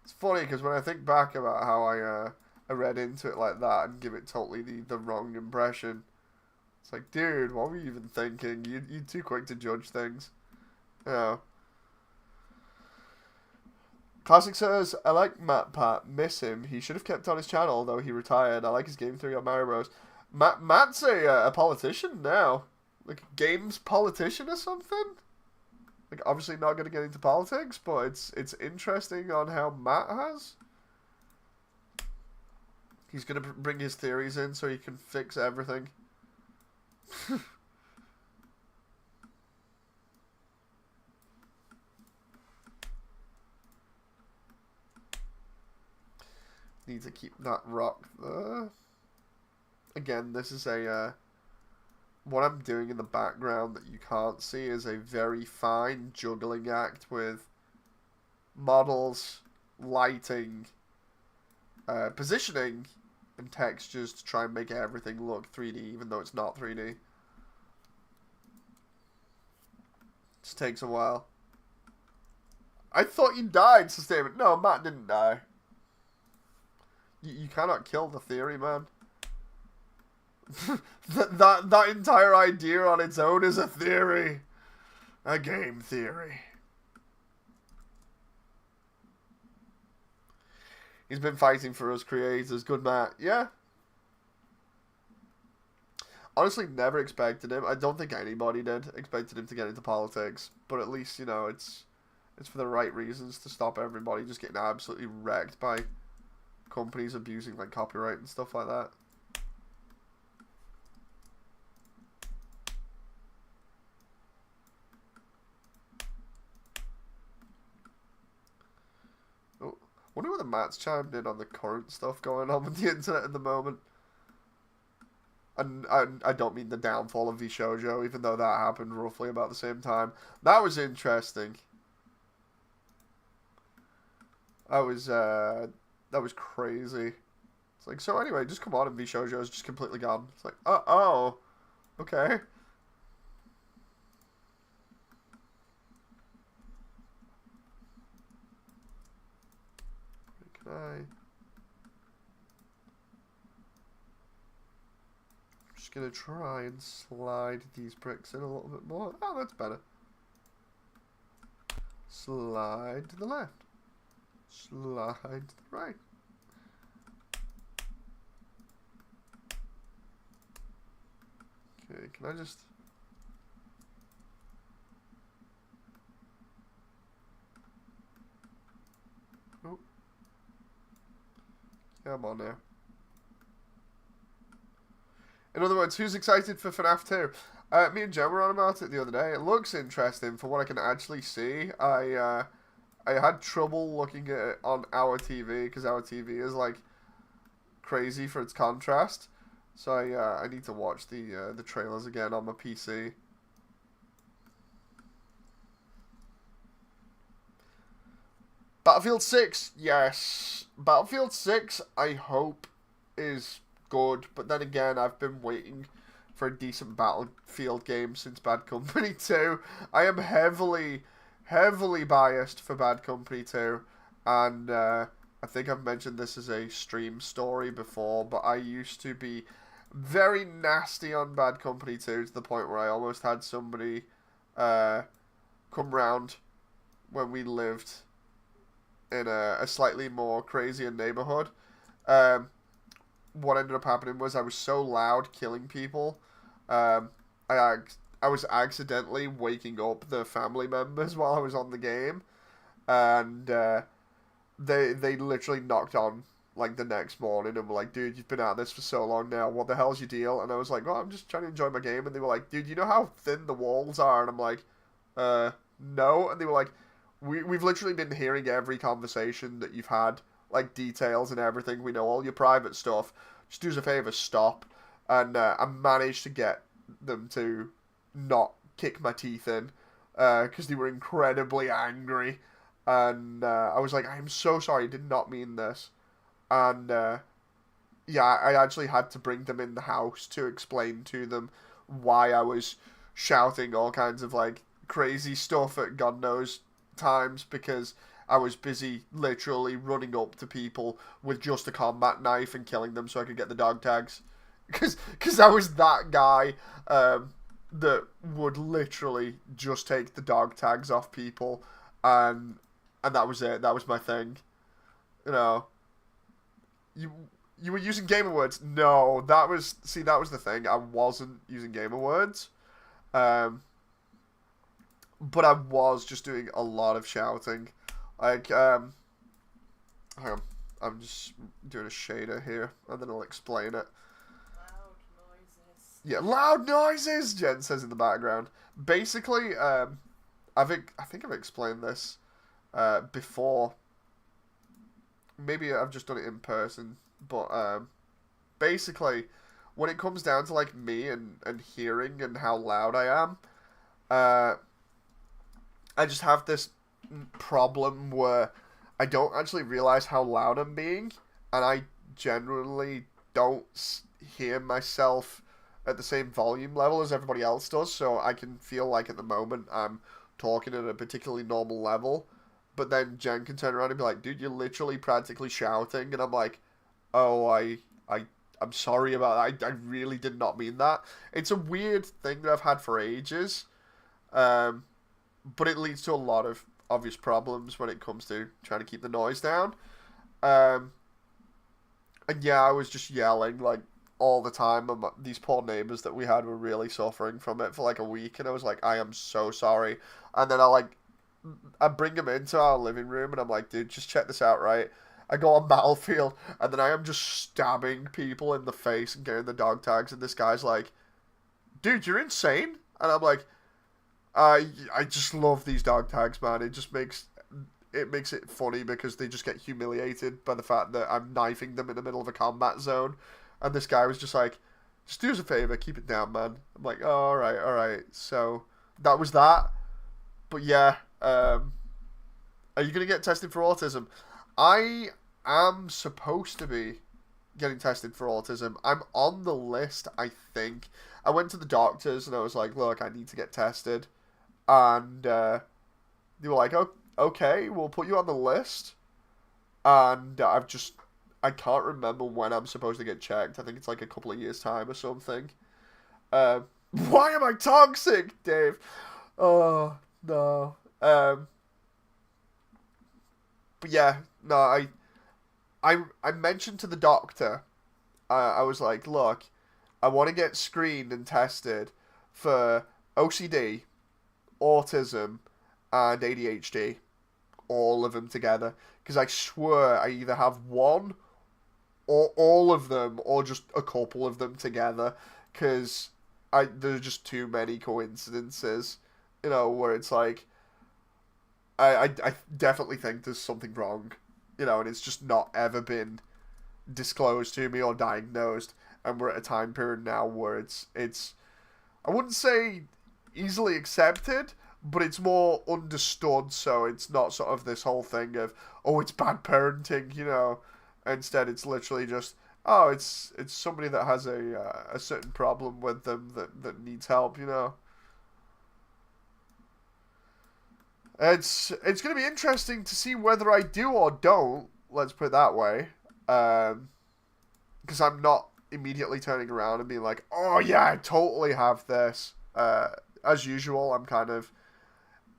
It's funny because when I think back about how I read into it like that and give it totally the wrong impression, it's like, dude, what were you even thinking? You're too quick to judge things. You know. Classic says, I like MatPat, miss him. He should have kept on his channel, though he retired. I like his game theory on Mario Bros. Matt's a politician now. Like, a games politician or something? Like, obviously not going to get into politics, but it's interesting on how Matt has. He's going to bring his theories in so he can fix everything. Need to keep that rock there. Again, this is a... what I'm doing in the background that you can't see is a very fine juggling act with models, lighting, positioning, and textures to try and make everything look 3D, even though it's not 3D. Just takes a while. I thought you died, Sustainment. No, Matt didn't die. You cannot kill the theory, man. that entire idea on its own is a theory. A game theory. He's been fighting for us creators. Good Matt. Yeah. Honestly, never expected him. I don't think anybody did. Expected him to get into politics. But at least, you know, it's for the right reasons, to stop everybody just getting absolutely wrecked by companies abusing like copyright and stuff like that. Oh, wonder whether Matt's chimed in on the current stuff going on with the internet at the moment. And I don't mean the downfall of VShojo, even though that happened roughly about the same time. That was interesting. That was crazy. It's like, so anyway, just come on, and VShojo is just completely gone. It's like, oh, okay. Can I? I'm just gonna try and slide these bricks in a little bit more. Oh, that's better. Slide to the left. Slide to the right. Okay, can I just... Oh. Come on now. In other words, who's excited for FNAF 2? Me and Jen were on about it the other day. It looks interesting for what I can actually see. I had trouble looking at it on our TV because our TV is like crazy for its contrast. So I need to watch the trailers again on my PC. Battlefield 6, yes. Battlefield 6, I hope, is good. But then again, I've been waiting for a decent Battlefield game since Bad Company 2. I am heavily biased for Bad Company 2. And I think I've mentioned this as a stream story before, but I used to be very nasty on Bad Company 2 to the point where I almost had somebody come round when we lived in a slightly more crazier neighborhood. What ended up happening was I was so loud killing people. I was accidentally waking up the family members while I was on the game, and they literally knocked on like the next morning and were like, "Dude, you've been at this for so long now. What the hell's your deal?" And I was like, "Well, I'm just trying to enjoy my game." And they were like, "Dude, you know how thin the walls are?" And I'm like, no." And they were like, We've literally been hearing every conversation that you've had, like details and everything. We know all your private stuff. Just do us a favor, stop." And I managed to get them to not kick my teeth in because they were incredibly angry. And I was like, "I'm so sorry, I did not mean this." And yeah, I actually had to bring them in the house to explain to them why I was shouting all kinds of like crazy stuff at God knows times, because I was busy literally running up to people with just a combat knife and killing them so I could get the dog tags. Because I was that guy that would literally just take the dog tags off people, and that was it. That was my thing. You know, you were using gamer words. No, that was the thing. I wasn't using gamer words. But I was just doing a lot of shouting. Like, hang on. I'm just doing a shader here, and then I'll explain it. Loud noises. Yeah, loud noises, Jen says in the background. Basically, I think I've explained this before. maybe I've just done it in person, but basically, when it comes down to like me and hearing and how loud I am, uh, I just have this problem where I don't actually realize how loud I'm being, and I generally don't hear myself at the same volume level as everybody else does. So I can feel like at the moment I'm talking at a particularly normal level, but then Jen can turn around and be like, "Dude, you're literally practically shouting," and I'm like, "Oh, I, I'm sorry about that. I really did not mean that." It's a weird thing that I've had for ages. Um, but it leads to a lot of obvious problems when it comes to trying to keep the noise down. Um, and yeah, I was just yelling like all the time. And these poor neighbors that we had were really suffering from it for like a week, and I was like, I am so sorry. And then I bring them into our living room, and I'm like, dude, just check this out, right? I go on Battlefield, and then I am just stabbing people in the face and getting the dog tags, and this guy's like, dude, you're insane. And I'm like, I just love these dog tags, man. It makes it funny because they just get humiliated by the fact that I'm knifing them in the middle of a combat zone, and this guy was just like, "Just do us a favor, keep it down, man." I'm like, "Oh, all right, all right." So that was that. But yeah, are you gonna get tested for autism? I am supposed to be getting tested for autism. I'm on the list, I think. I went to the doctors and I was like, "Look, I need to get tested." And they were like, "Oh, okay, we'll put you on the list." And I can't remember when I'm supposed to get checked. I think it's like a couple of years' time or something. Uh, why am I toxic, Dave? Oh, no. But yeah, no, I mentioned to the doctor, I was like, look, I want to get screened and tested for OCD, autism, and ADHD, all of them together, because I swear I either have one or all of them or just a couple of them together, because there's just too many coincidences, where it's like I definitely think there's something wrong, and it's just not ever been disclosed to me or diagnosed, and we're at a time period now where it's I wouldn't say easily accepted, but it's more understood. So it's not sort of this whole thing of, oh, it's bad parenting, Instead, it's literally just, oh, it's somebody that has a certain problem with them that needs help. It's gonna be interesting to see whether I do or don't. Let's put it that way. Because I'm not immediately turning around and being like, oh yeah, I totally have this. As usual, I'm kind of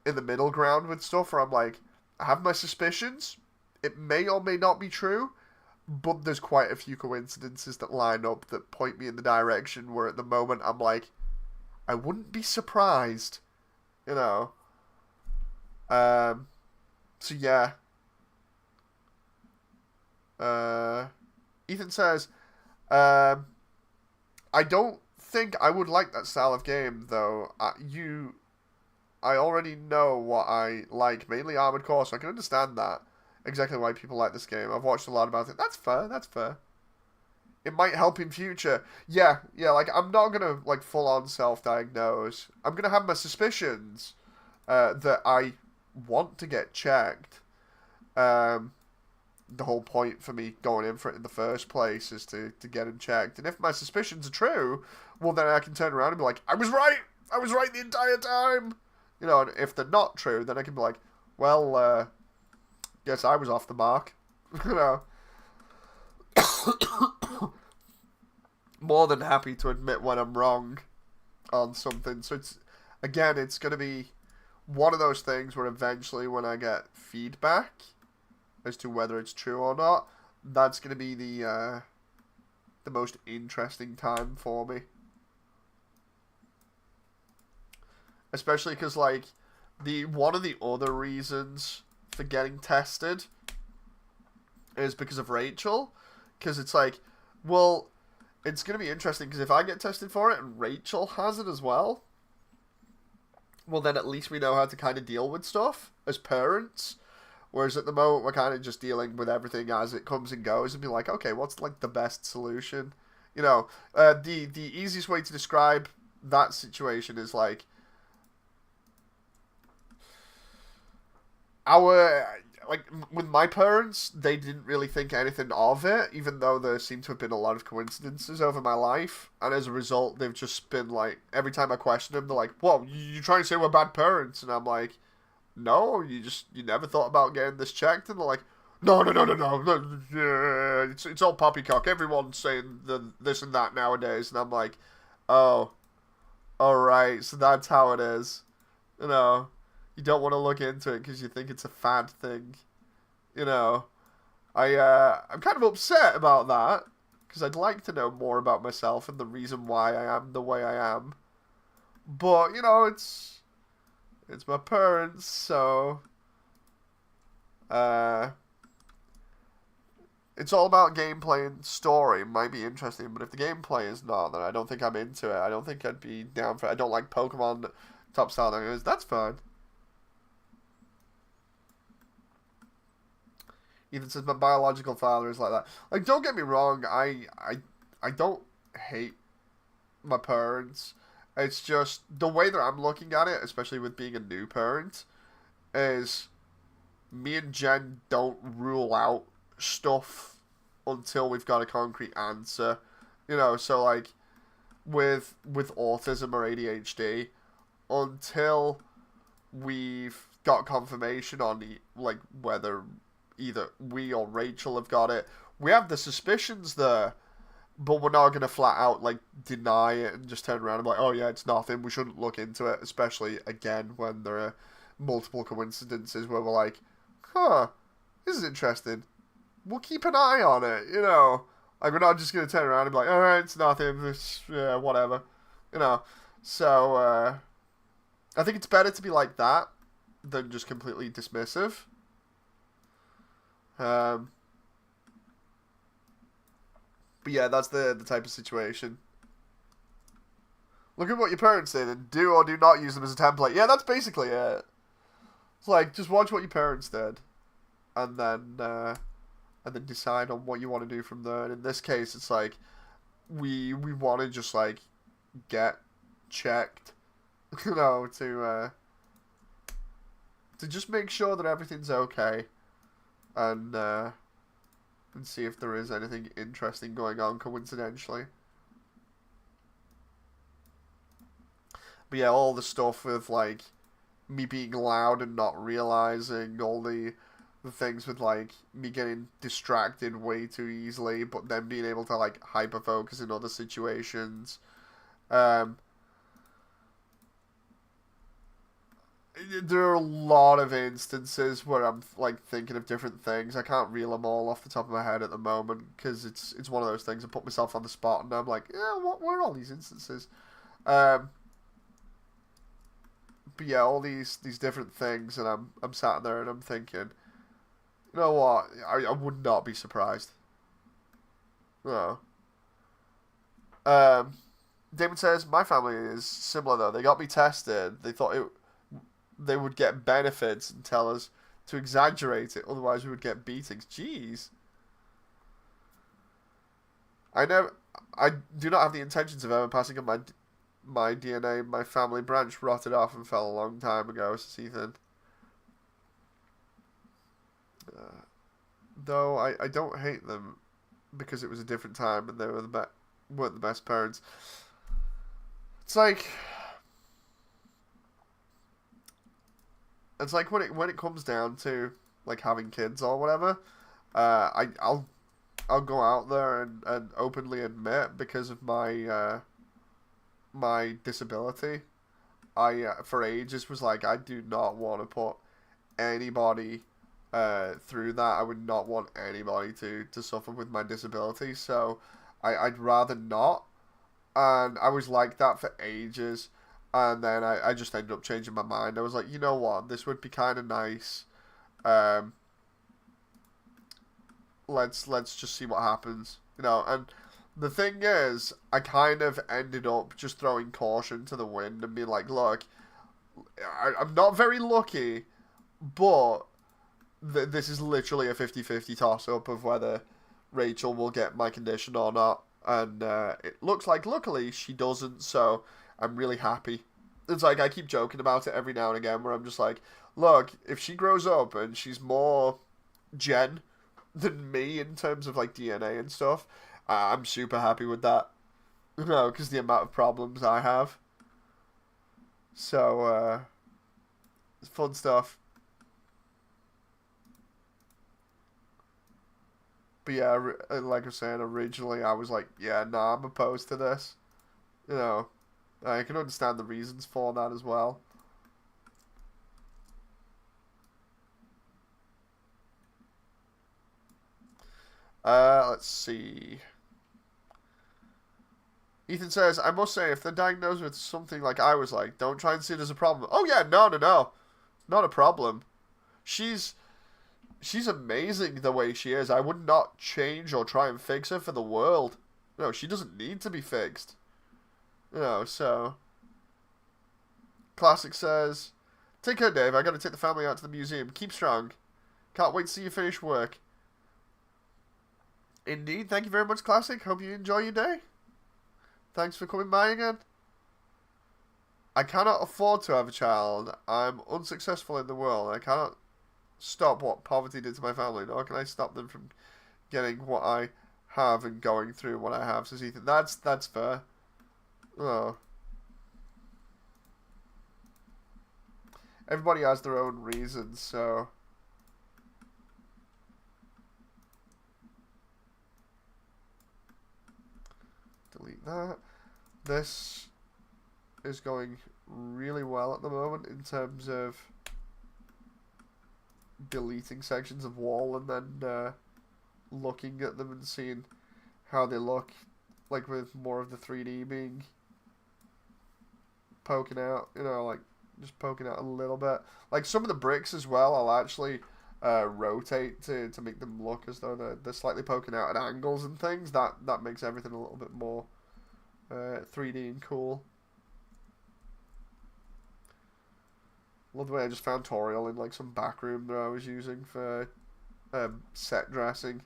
in the middle ground with stuff where I'm like, I have my suspicions. It may or may not be true, but there's quite a few coincidences that line up that point me in the direction where at the moment I'm like, I wouldn't be surprised, you know. So yeah. Ethan says, um, I don't think I would like that style of game though. I already know what I like, mainly Armored Core, so I can understand that. Exactly why people like this game. I've watched a lot about it. That's fair, that's fair. It might help in future. Yeah, like, I'm not gonna, like, full-on self-diagnose. I'm gonna have my suspicions, that I want to get checked. The whole point for me going in for it in the first place is to get them checked. And if my suspicions are true, well, then I can turn around and be like, I was right! I was right the entire time! And if they're not true, then I can be like, well, guess I was off the mark. you know. More than happy to admit when I'm wrong on something. So it's going to be one of those things where eventually when I get feedback as to whether it's true or not, that's going to be the most interesting time for me. Especially because, like, one of the other reasons for getting tested is because of Rachel. Because it's like, well, it's going to be interesting because if I get tested for it and Rachel has it as well, well, then at least we know how to kind of deal with stuff as parents. Whereas at the moment, we're kind of just dealing with everything as it comes and goes and be like, okay, what's like the best solution? You know, the easiest way to describe that situation is like our like with my parents, they didn't really think anything of it, even though there seemed to have been a lot of coincidences over my life, and as a result, they've just been like every time I question them, they're like, "Whoa, you trying to say we're bad parents?" And I'm like, "No, you never thought about getting this checked?" And they're like, "No, no, no, no, no, no, yeah, it's all poppycock. Everyone's saying this and that nowadays," and I'm like, "Oh, all right, so that's how it is." You know, you don't want to look into it because you think it's a fad thing. You know, I'm kind of upset about that because I'd like to know more about myself and the reason why I am the way I am. But it's my parents, so uh, it's all about gameplay and story. It might be interesting, but if the gameplay is not, then I don't think I'm into it. I don't think I'd be down for it. I don't like Pokemon top style anyways. That's fine. Ethan says my biological father is like that. Like, don't get me wrong, I don't hate my parents. It's just the way that I'm looking at it, especially with being a new parent, is me and Jen don't rule out stuff until we've got a concrete answer. You know, so like with autism or ADHD, until we've got confirmation on like whether either we or Rachel have got it. We have the suspicions there, but we're not gonna flat out like deny it and just turn around and be like, oh yeah, it's nothing. We shouldn't look into it, especially again when there are multiple coincidences where we're like, huh, this is interesting. We'll keep an eye on it, you know. Like we're not just gonna turn around and be like, all right, it's nothing. It's yeah, whatever, you know. So I think it's better to be like that than just completely dismissive. Um, but yeah, that's the type of situation. Look at what your parents did and do or do not use them as a template. Yeah, that's basically it. It's like just watch what your parents did, and then decide on what you want to do from there. And in this case, it's like we want to just like get checked, you know, to just make sure that everything's okay, and see if there is anything interesting going on coincidentally. But yeah, all the stuff with like me being loud and not realizing all the things with like me getting distracted way too easily, but then being able to like hyper focus in other situations. Um, there are a lot of instances where I'm like thinking of different things. I can't reel them all off the top of my head at the moment because it's one of those things. I put myself on the spot and I'm like, yeah, what were all these instances? Um, but yeah, all these different things, and I'm sat there and I'm thinking, you know what? I would not be surprised. No. Um, Damon says my family is similar though. They got me tested. They would get benefits and tell us to exaggerate it, otherwise we would get beatings. Jeez. I do not have the intentions of ever passing on my DNA. My family branch rotted off and fell a long time ago, says Ethan. Though I don't hate them because it was a different time and they weren't the best parents. It's like when it comes down to like having kids or whatever. I'll go out there and openly admit because of my disability. I for ages was like I do not want to put anybody through that. I would not want anybody to suffer with my disability. So I'd rather not. And I was like that for ages. And then I just ended up changing my mind. I was like, you know what? This would be kind of nice. Um, let's just see what happens. You know, and the thing is, I kind of ended up just throwing caution to the wind and being like, look, I'm not very lucky, but this is literally a 50-50 toss-up of whether Rachel will get my condition or not. And it looks like, luckily, she doesn't, so I'm really happy. It's like, I keep joking about it every now and again, where I'm just like, look, if she grows up and she's more Jen than me in terms of, like, DNA and stuff, I'm super happy with that. You know, because the amount of problems I have. So, it's fun stuff. But yeah, like I was saying, originally I was like, yeah, nah, I'm opposed to this. You know, I can understand the reasons for that as well. Let's see. Ethan says, I must say, if they're diagnosed with something like I was like, don't try and see it as a problem. Oh yeah, no, no, no. Not a problem. She's she's amazing the way she is. I would not change or try and fix her for the world. No, she doesn't need to be fixed. You know, so Classic says, take care, Dave. I gotta take the family out to the museum. Keep strong. Can't wait to see you finish work. Indeed, thank you very much, Classic. Hope you enjoy your day. Thanks for coming by again. I cannot afford to have a child. I'm unsuccessful in the world. I cannot stop what poverty did to my family, nor can I stop them from getting what I have and going through what I have, says Ethan. That's fair. Oh. Everybody has their own reasons, so... Delete that. This is going really well at the moment in terms of deleting sections of wall and then looking at them and seeing how they look, like with more of the 3D being poking out, you know, like just poking out a little bit. Like some of the bricks as well, I'll actually rotate to make them look as though they're slightly poking out at angles and things. That makes everything a little bit more 3D and cool. Love the way I just found Toriel in like some back room that I was using for set dressing.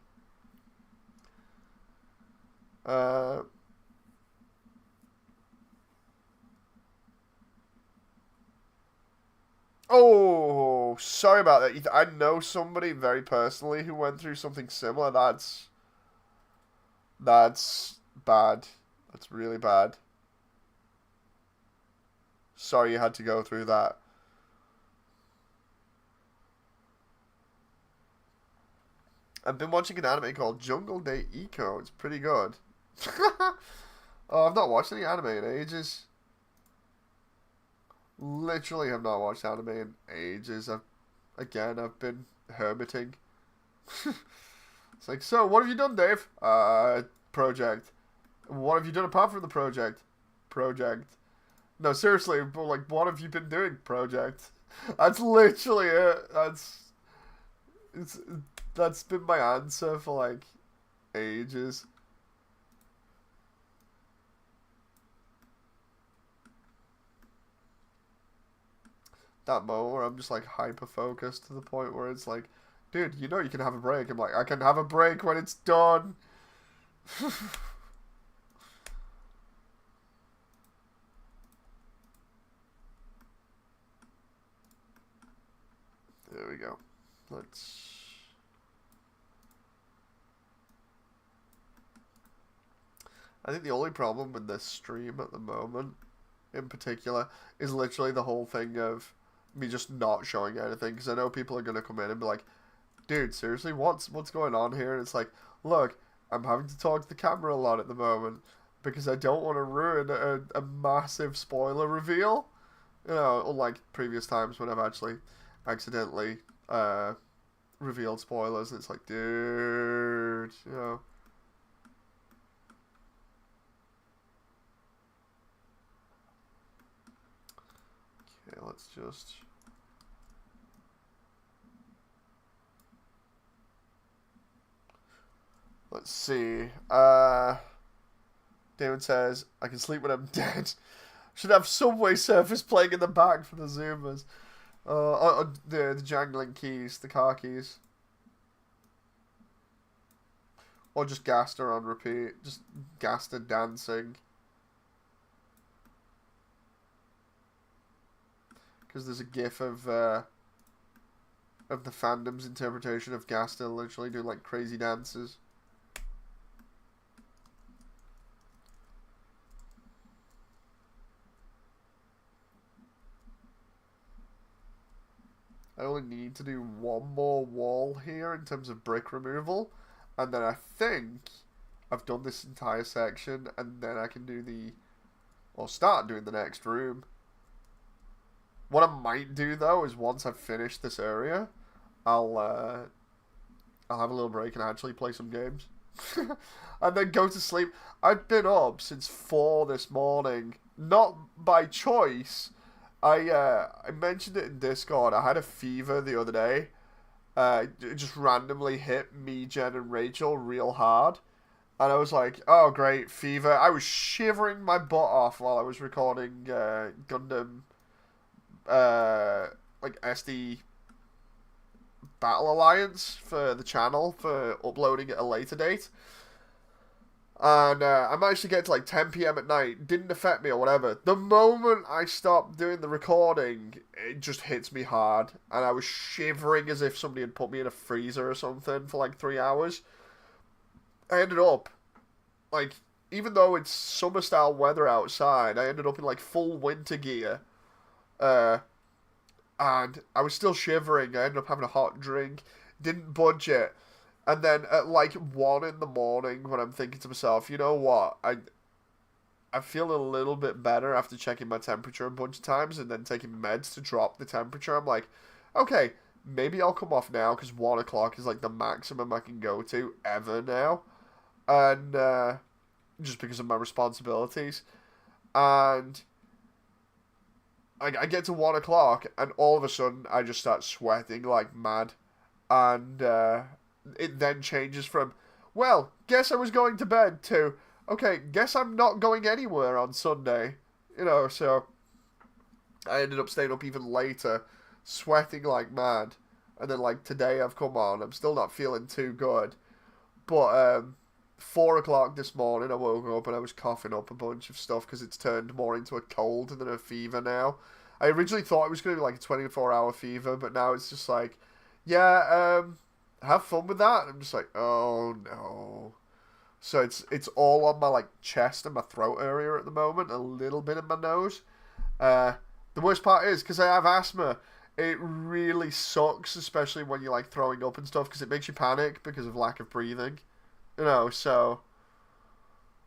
Oh, sorry about that. I know somebody very personally who went through something similar. That's bad. That's really bad. Sorry you had to go through that. I've been watching an anime called Jungle Day Eco. It's pretty good. Oh, I've not watched any anime in ages. Literally have not watched anime in ages. I've been hermiting. It's like, so what have you done, Dave? Project. What have you done apart from the project? Project. No, seriously, but like, what have you been doing? Project. That's literally it. That's been my answer for like ages. That moment where I'm just like hyper focused to the point where it's like, dude, you know you can have a break. I'm like, I can have a break when it's done. There we go. I think the only problem with this stream at the moment, in particular, is literally the whole thing of me just not showing anything, because I know people are going to come in and be like, dude, seriously, what's going on here? And it's like, look, I'm having to talk to the camera a lot at the moment because I don't want to ruin a massive spoiler reveal. You know, unlike previous times when I've actually accidentally revealed spoilers, and it's like, dude, you know. Okay, let's just... Let's see. David says, I can sleep when I'm dead. Should have Subway Surfers playing in the back for the Zoomers. The jangling keys, the car keys. Or just Gaster on repeat. Just Gaster dancing. Because there's a gif of the fandom's interpretation of Gaster literally doing like crazy dances. I only need to do one more wall here in terms of brick removal. And then I think I've done this entire section, and then I can do or start doing the next room. What I might do though is once I've finished this area, I'll have a little break and actually play some games. And then go to sleep. I've been up since 4 this morning, not by choice. I mentioned it in Discord. I had a fever the other day. It just randomly hit me, Jen, and Rachel real hard. And I was like, oh, great, fever. I was shivering my butt off while I was recording Gundam, like SD Battle Alliance for the channel for uploading at a later date. And I managed to get to like 10 p.m. at night. Didn't affect me or whatever. The moment I stopped doing the recording, it just hits me hard. And I was shivering as if somebody had put me in a freezer or something for like 3 hours. I ended up, like, even though it's summer style weather outside, I ended up in like full winter gear. And I was still shivering. I ended up having a hot drink. Didn't budge it. And then at like 1 in the morning, when I'm thinking to myself, you know what, I feel a little bit better after checking my temperature a bunch of times and then taking meds to drop the temperature. I'm like, okay, maybe I'll come off now because 1 o'clock is like the maximum I can go to ever now. And just because of my responsibilities. And I get to 1 o'clock and all of a sudden I just start sweating like mad. And it then changes from, well, guess I was going to bed to, okay, guess I'm not going anywhere on Sunday. You know, so I ended up staying up even later, sweating like mad. And then, like, today I've come on, I'm still not feeling too good. But 4 o'clock this morning I woke up and I was coughing up a bunch of stuff because it's turned more into a cold than a fever now. I originally thought it was going to be like a 24-hour fever, but now it's just like, yeah, have fun with that. And I'm just like, oh no. So it's all on my like chest and my throat area at the moment, a little bit in my nose. The worst part is because I have asthma, it really sucks, especially when you're like throwing up and stuff, because it makes you panic because of lack of breathing. You know, so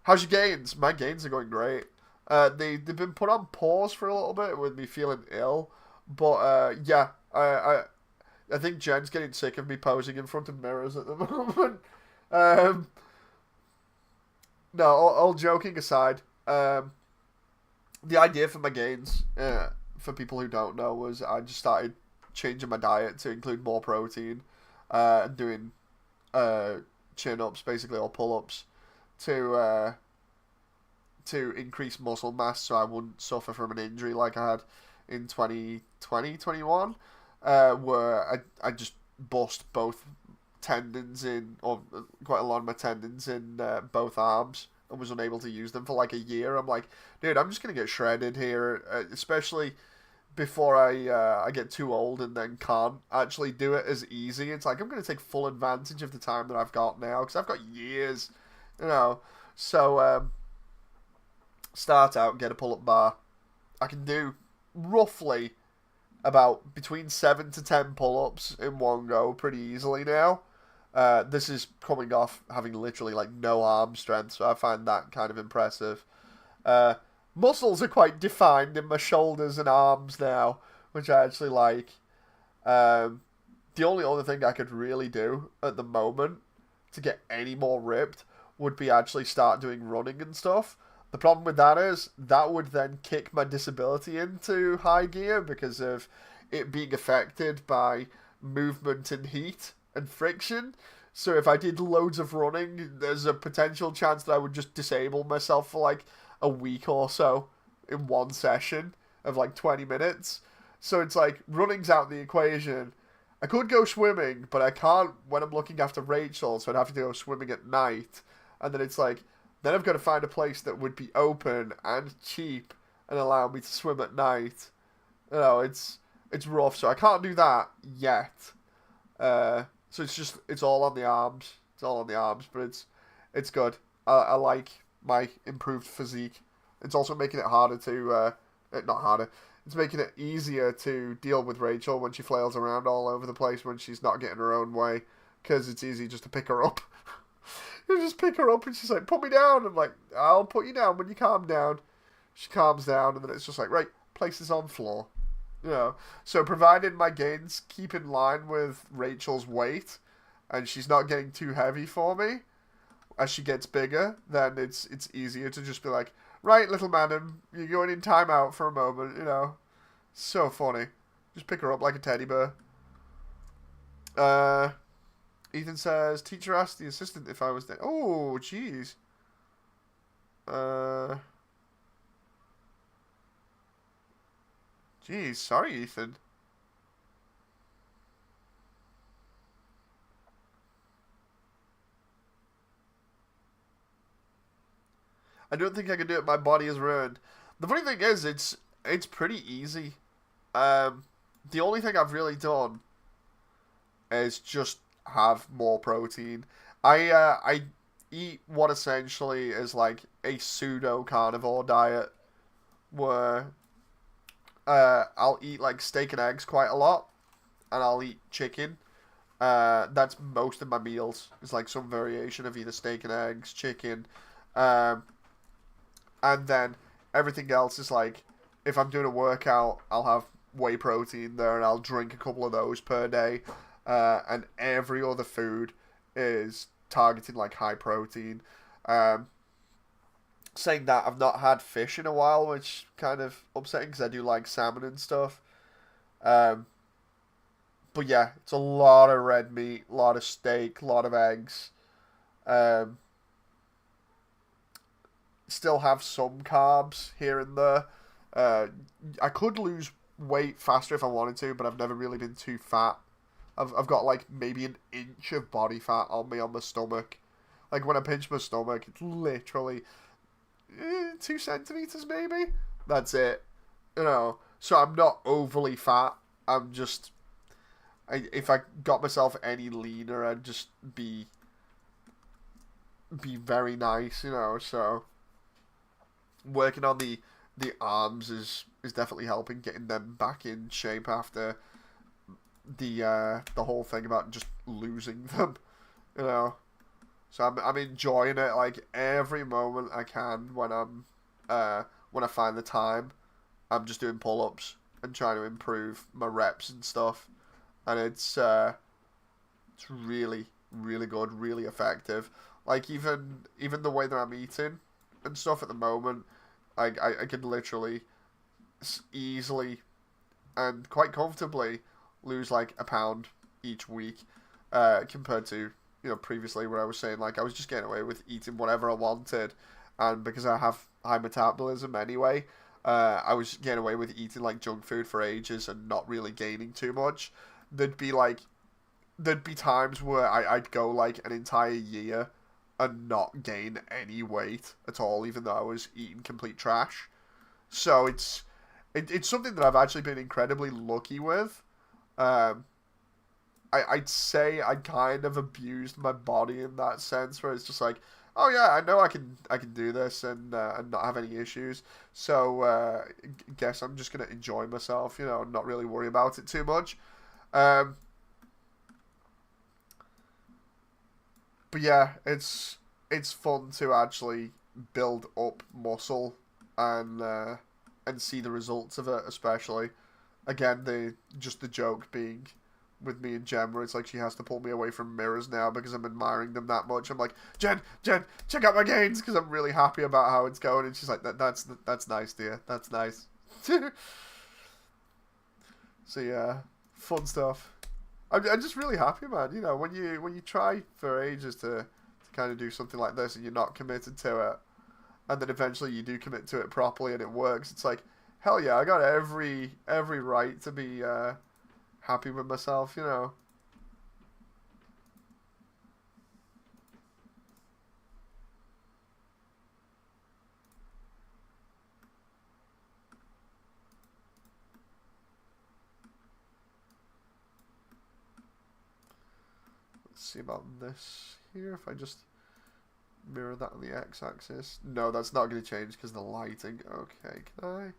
how's your gains? My gains are going great. They've been put on pause for a little bit with me feeling ill, but yeah, I think Jen's getting sick of me posing in front of mirrors at the moment. No, all joking aside, the idea for my gains, for people who don't know, was I just started changing my diet to include more protein, and doing chin-ups, basically, or pull-ups, to increase muscle mass so I wouldn't suffer from an injury like I had in 2020, 21. Where I just bust both tendons in, or quite a lot of my tendons in both arms, and was unable to use them for like a year. I'm like, dude, I'm just gonna get shredded here, especially before I get too old and then can't actually do it as easy. It's like I'm gonna take full advantage of the time that I've got now because I've got years, you know. So start out, get a pull-up bar. I can do roughly about between 7 to 10 pull-ups in one go pretty easily now. This is coming off having literally like no arm strength, so I find that kind of impressive. Muscles are quite defined in my shoulders and arms now, which I actually like. The only other thing I could really do at the moment to get any more ripped would be actually start doing running and stuff. The problem with that is that would then kick my disability into high gear because of it being affected by movement and heat and friction. So if I did loads of running, there's a potential chance that I would just disable myself for like a week or so in one session of like 20 minutes. So it's like running's out the equation. I could go swimming, but I can't when I'm looking after Rachel, so I'd have to go swimming at night. And then it's like, then I've got to find a place that would be open and cheap and allow me to swim at night. It's rough, so I can't do that yet. So it's all on the arms. It's all on the arms, but it's good. I like my improved physique. It's also making it harder to not harder. It's making it easier to deal with Rachel when she flails around all over the place when she's not getting her own way, because it's easy just to pick her up. You just pick her up and she's like, "Put me down." I'm like, "I'll put you down when you calm down." She calms down, and then it's just like, right, places on floor. So provided my gains keep in line with Rachel's weight, and she's not getting too heavy for me as she gets bigger, then it's easier to just be like, right, little madam, you're going in timeout for a moment. So funny. Just pick her up like a teddy bear. Ethan says, teacher asked the assistant if I was there. Oh, jeez. Jeez, sorry, Ethan. I don't think I can do it. My body is ruined. The funny thing is, it's pretty easy. The only thing I've really done is just have more protein. I eat what essentially is like a pseudo carnivore diet, where I'll eat like steak and eggs quite a lot, and I'll eat chicken. That's most of my meals. It's like some variation of either steak and eggs, chicken, um, and then everything else is like, if I'm doing a workout, I'll have whey protein there, and I'll drink a couple of those per day. And every other food is targeted like high protein. Um, Saying that, I've not had fish in a while, which kind of upsetting because I do like salmon and stuff. Um, but yeah, it's a lot of red meat, a lot of steak, a lot of eggs. Um, Still have some carbs here and there. Uh, I could lose weight faster if I wanted to, but I've never really been too fat. I've got like maybe an inch of body fat on me on my stomach. Like when I pinch my stomach, it's literally 2 centimeters maybe. That's it. So I'm not overly fat. I'm just, if I got myself any leaner, I'd just be very nice. So working on the arms is definitely helping, getting them back in shape after the whole thing about just losing them. you know. So I'm enjoying it like every moment I can when I find the time. I'm just doing pull ups and trying to improve my reps and stuff, and it's really really good, really effective. Like even the way that I'm eating and stuff at the moment, I can literally easily and quite comfortably lose like a pound each week, compared to previously where I was saying like I was just getting away with eating whatever I wanted, and because I have high metabolism anyway, I was getting away with eating like junk food for ages and not really gaining too much. There'd be like there'd be times where I'd go like an entire year and not gain any weight at all, even though I was eating complete trash. So it's something that I've actually been incredibly lucky with. Um, I'd say I kind of abused my body in that sense, where it's just like, oh yeah, I know I can do this and not have any issues. So guess I'm just gonna enjoy myself, and not really worry about it too much. Um, but yeah, it's fun to actually build up muscle and see the results of it, especially. Again, the joke being with me and Jen, where it's like she has to pull me away from mirrors now because I'm admiring them that much. I'm like, Jen, check out my gains, because I'm really happy about how it's going, and she's like, that's nice, dear, that's nice. So yeah, fun stuff. I'm just really happy, man. When you try for ages to kind of do something like this and you're not committed to it, and then eventually you do commit to it properly and it works, it's like, hell yeah, I got every right to be happy with myself, you know. Let's see about this here. If I just mirror that on the x-axis. No, that's not going to change because the lighting. Okay, can I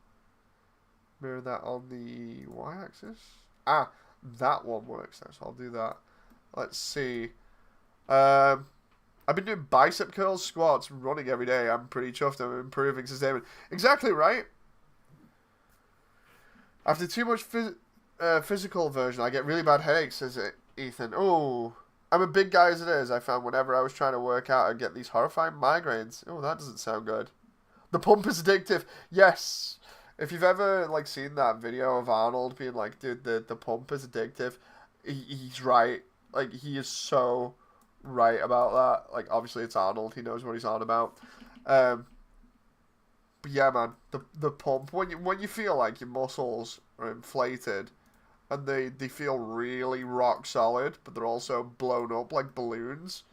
mirror that on the y-axis? Ah, that one works there, so I'll do that. Let's see. I've been doing bicep curls, squats, running every day. I'm pretty chuffed. I'm improving, says David. Exactly right. After too much physical version, I get really bad headaches, says Ethan. Oh, I'm a big guy as it is. I found whenever I was trying to work out, I'd get these horrifying migraines. Oh, that doesn't sound good. The pump is addictive. Yes. If you've ever like seen that video of Arnold being like, dude, the pump is addictive, he's right. Like, he is so right about that. Like, obviously it's Arnold. He knows what he's on about. Um, but yeah, man, the pump, when you feel like your muscles are inflated and they feel really rock solid, but they're also blown up like balloons.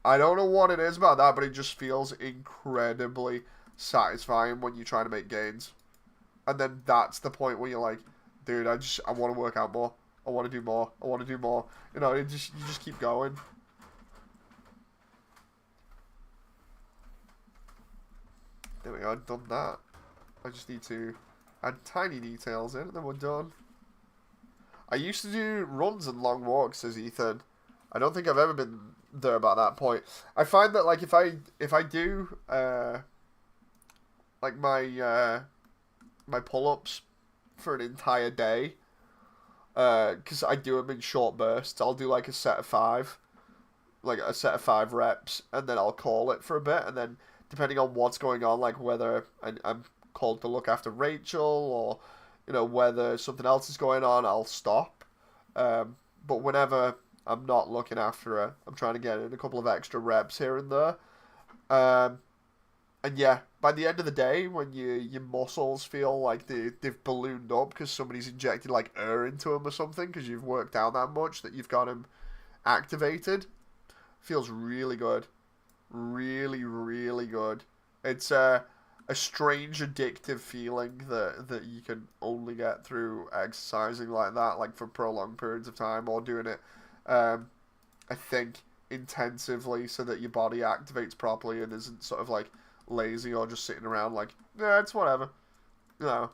I don't know what it is about that, but it just feels incredibly satisfying when you're trying to make gains. And then that's the point where you're like, dude, I want to work out more. I want to do more. I want to do more. You know, you just keep going. There we go, I've done that. I just need to add tiny details in and then we're done. I used to do runs and long walks, says Ethan. I don't think I've ever been there about that point. I find that like if I do like my pull-ups for an entire day, because I do them in short bursts. I'll do like a set of 5, like a set of 5 reps, and then I'll call it for a bit, and then depending on what's going on, like whether I'm called to look after Rachel or you know whether something else is going on, I'll stop. But whenever I'm not looking after her, I'm trying to get in a couple of extra reps here and there. Um, and yeah, by the end of the day, when your muscles feel like they've ballooned up because somebody's injected like air into them or something because you've worked out that much that you've got them activated, feels really good. Really, really good. It's a strange addictive feeling that you can only get through exercising like that, like for prolonged periods of time, or doing it, I think, intensively so that your body activates properly and isn't sort of like lazy or just sitting around like, yeah, it's whatever. You know.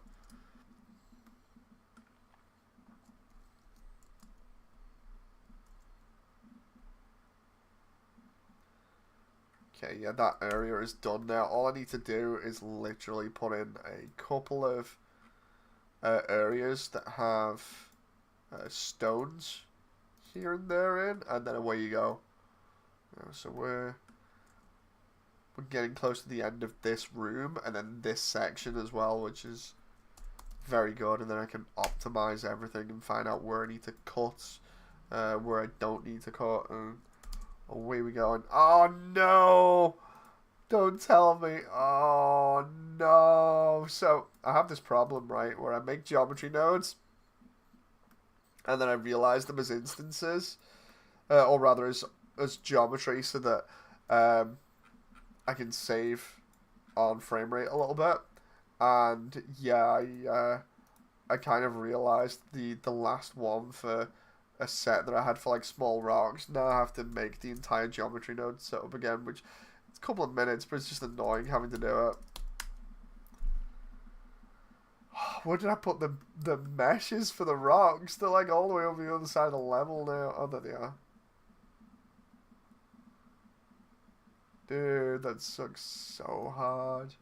Okay, yeah, that area is done now. All I need to do is literally put in a couple of areas that have stones here and there in, and then away you go. So we're getting close to the end of this room, and then this section as well, which is very good. And then I can optimize everything and find out where I need to cut, where I don't need to cut, and away we go. And oh no! Don't tell me. Oh no! So I have this problem, right, where I make geometry nodes, and then I realize them as instances, or rather as geometry, so that I can save on frame rate a little bit. And yeah, I kind of realized the last one for a set that I had for like small rocks. Now I have to make the entire geometry node set up again, which it's a couple of minutes, but it's just annoying having to do it. Where did I put the meshes for the rocks? They're like all the way over the other side of the level now. Oh, there they are. Dude, that sucks so hard.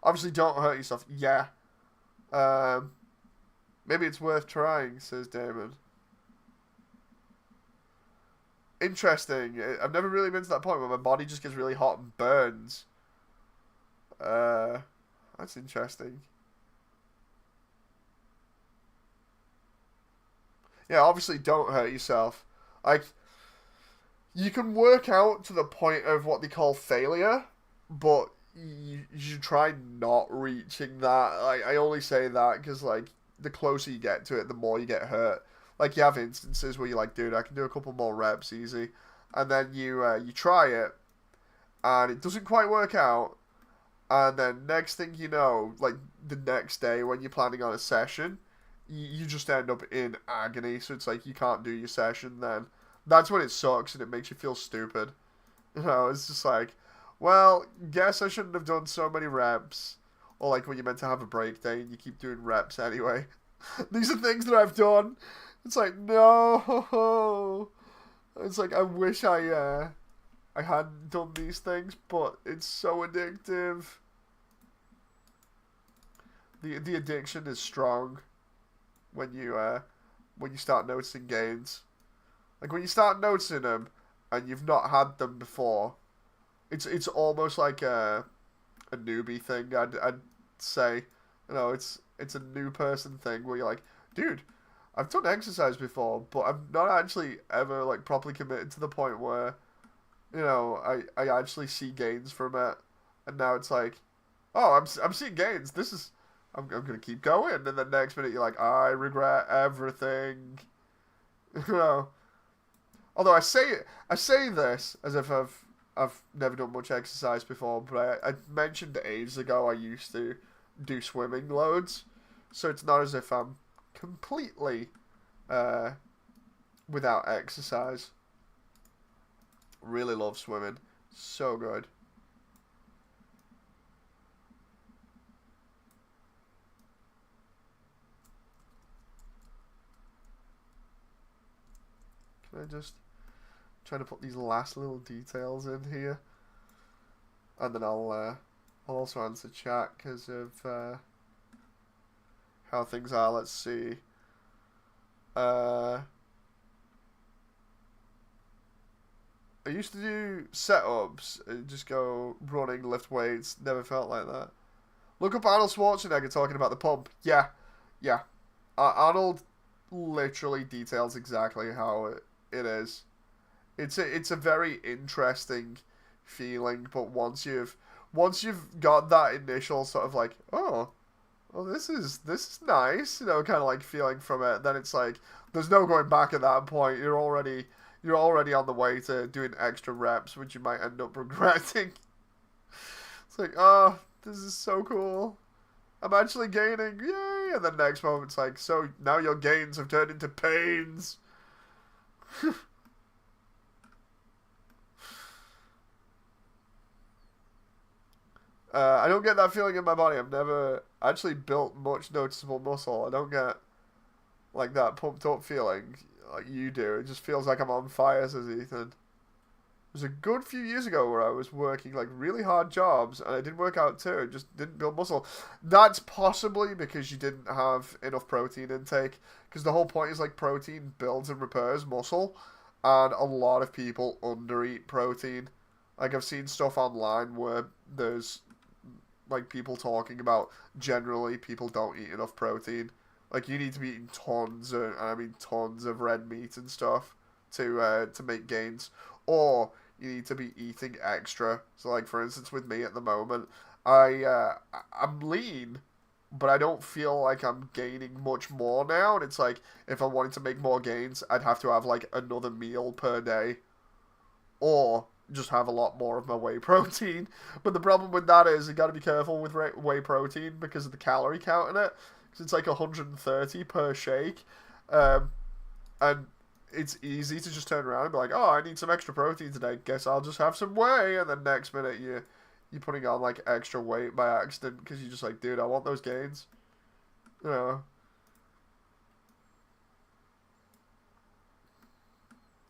Obviously, don't hurt yourself. Yeah. Um, maybe it's worth trying, says Damon. Interesting. I've never really been to that point where my body just gets really hot and burns. Uh, that's interesting. Yeah, obviously don't hurt yourself. Like, You can work out to the point of what they call failure, but you should try not reaching that. Like I only say that because like the closer you get to it, the more you get hurt. Like you have instances where you're like, dude, I can do a couple more reps easy, and then you try it and it doesn't quite work out, and then next thing you know, like the next day when you're planning on a session, you just end up in agony. So it's like you can't do your session then. That's when it sucks and it makes you feel stupid. You know, it's just like, well, guess I shouldn't have done so many reps. Or like when you're meant to have a break day and you keep doing reps anyway. These are things that I've done. It's like, no. It's like, I wish I hadn't done these things, but it's so addictive. The addiction is strong when you start noticing gains. Like when you start noticing them and you've not had them before, it's almost like a newbie thing. I'd say, you know, it's a new person thing where you're like, dude, I've done exercise before, but I've not actually ever like properly committed to the point where, you know, I actually see gains from it, and now it's like, oh, I'm seeing gains. This is I'm gonna keep going, and then next minute you're like, I regret everything. You know. Although I say this as if I've never done much exercise before, but I mentioned ages ago I used to do swimming loads, so it's not as if I'm completely uh, without exercise. Really love swimming, so good. Can I just try to put these last little details in here, and then I'll also answer chat because of how things are. Let's see. I used to do setups, just go running, lift weights. Never felt like that. Look up Arnold Schwarzenegger talking about the pump. Yeah, yeah. Arnold literally details exactly how it is. It's a very interesting feeling, but once you've got that initial sort of like, oh, well, this is nice, you know, kind of like feeling from it. Then it's like there's no going back at that point. You're already on the way to doing extra reps, which you might end up regretting. It's like, oh, this is so cool. I'm actually gaining, yay! And then next moment it's like, so now your gains have turned into pains. I don't get that feeling in my body. I've never actually built much noticeable muscle. I don't get like that pumped up feeling like you do. It just feels like I'm on fire, says Ethan. It was a good few years ago where I was working like really hard jobs and I did work out too. Just didn't build muscle. That's possibly because you didn't have enough protein intake. Because the whole point is like protein builds and repairs muscle, and a lot of people undereat protein. Like I've seen stuff online where there's like people talking about generally people don't eat enough protein. Like you need to be eating tons of, and I mean tons of red meat and stuff to make gains, or you need to be eating extra. So like for instance with me at the moment, I'm lean, but I don't feel like I'm gaining much more now. And it's like if I wanted to make more gains, I'd have to have like another meal per day, or just have a lot more of my whey protein. But the problem with that is you got to be careful with whey protein because of the calorie count in it. Because it's like 130 per shake, um, and it's easy to just turn around and be like, "Oh, I need some extra protein today. Guess I'll just have some whey." And then next minute you're putting on like extra weight by accident because you're just like, "Dude, I want those gains." You know.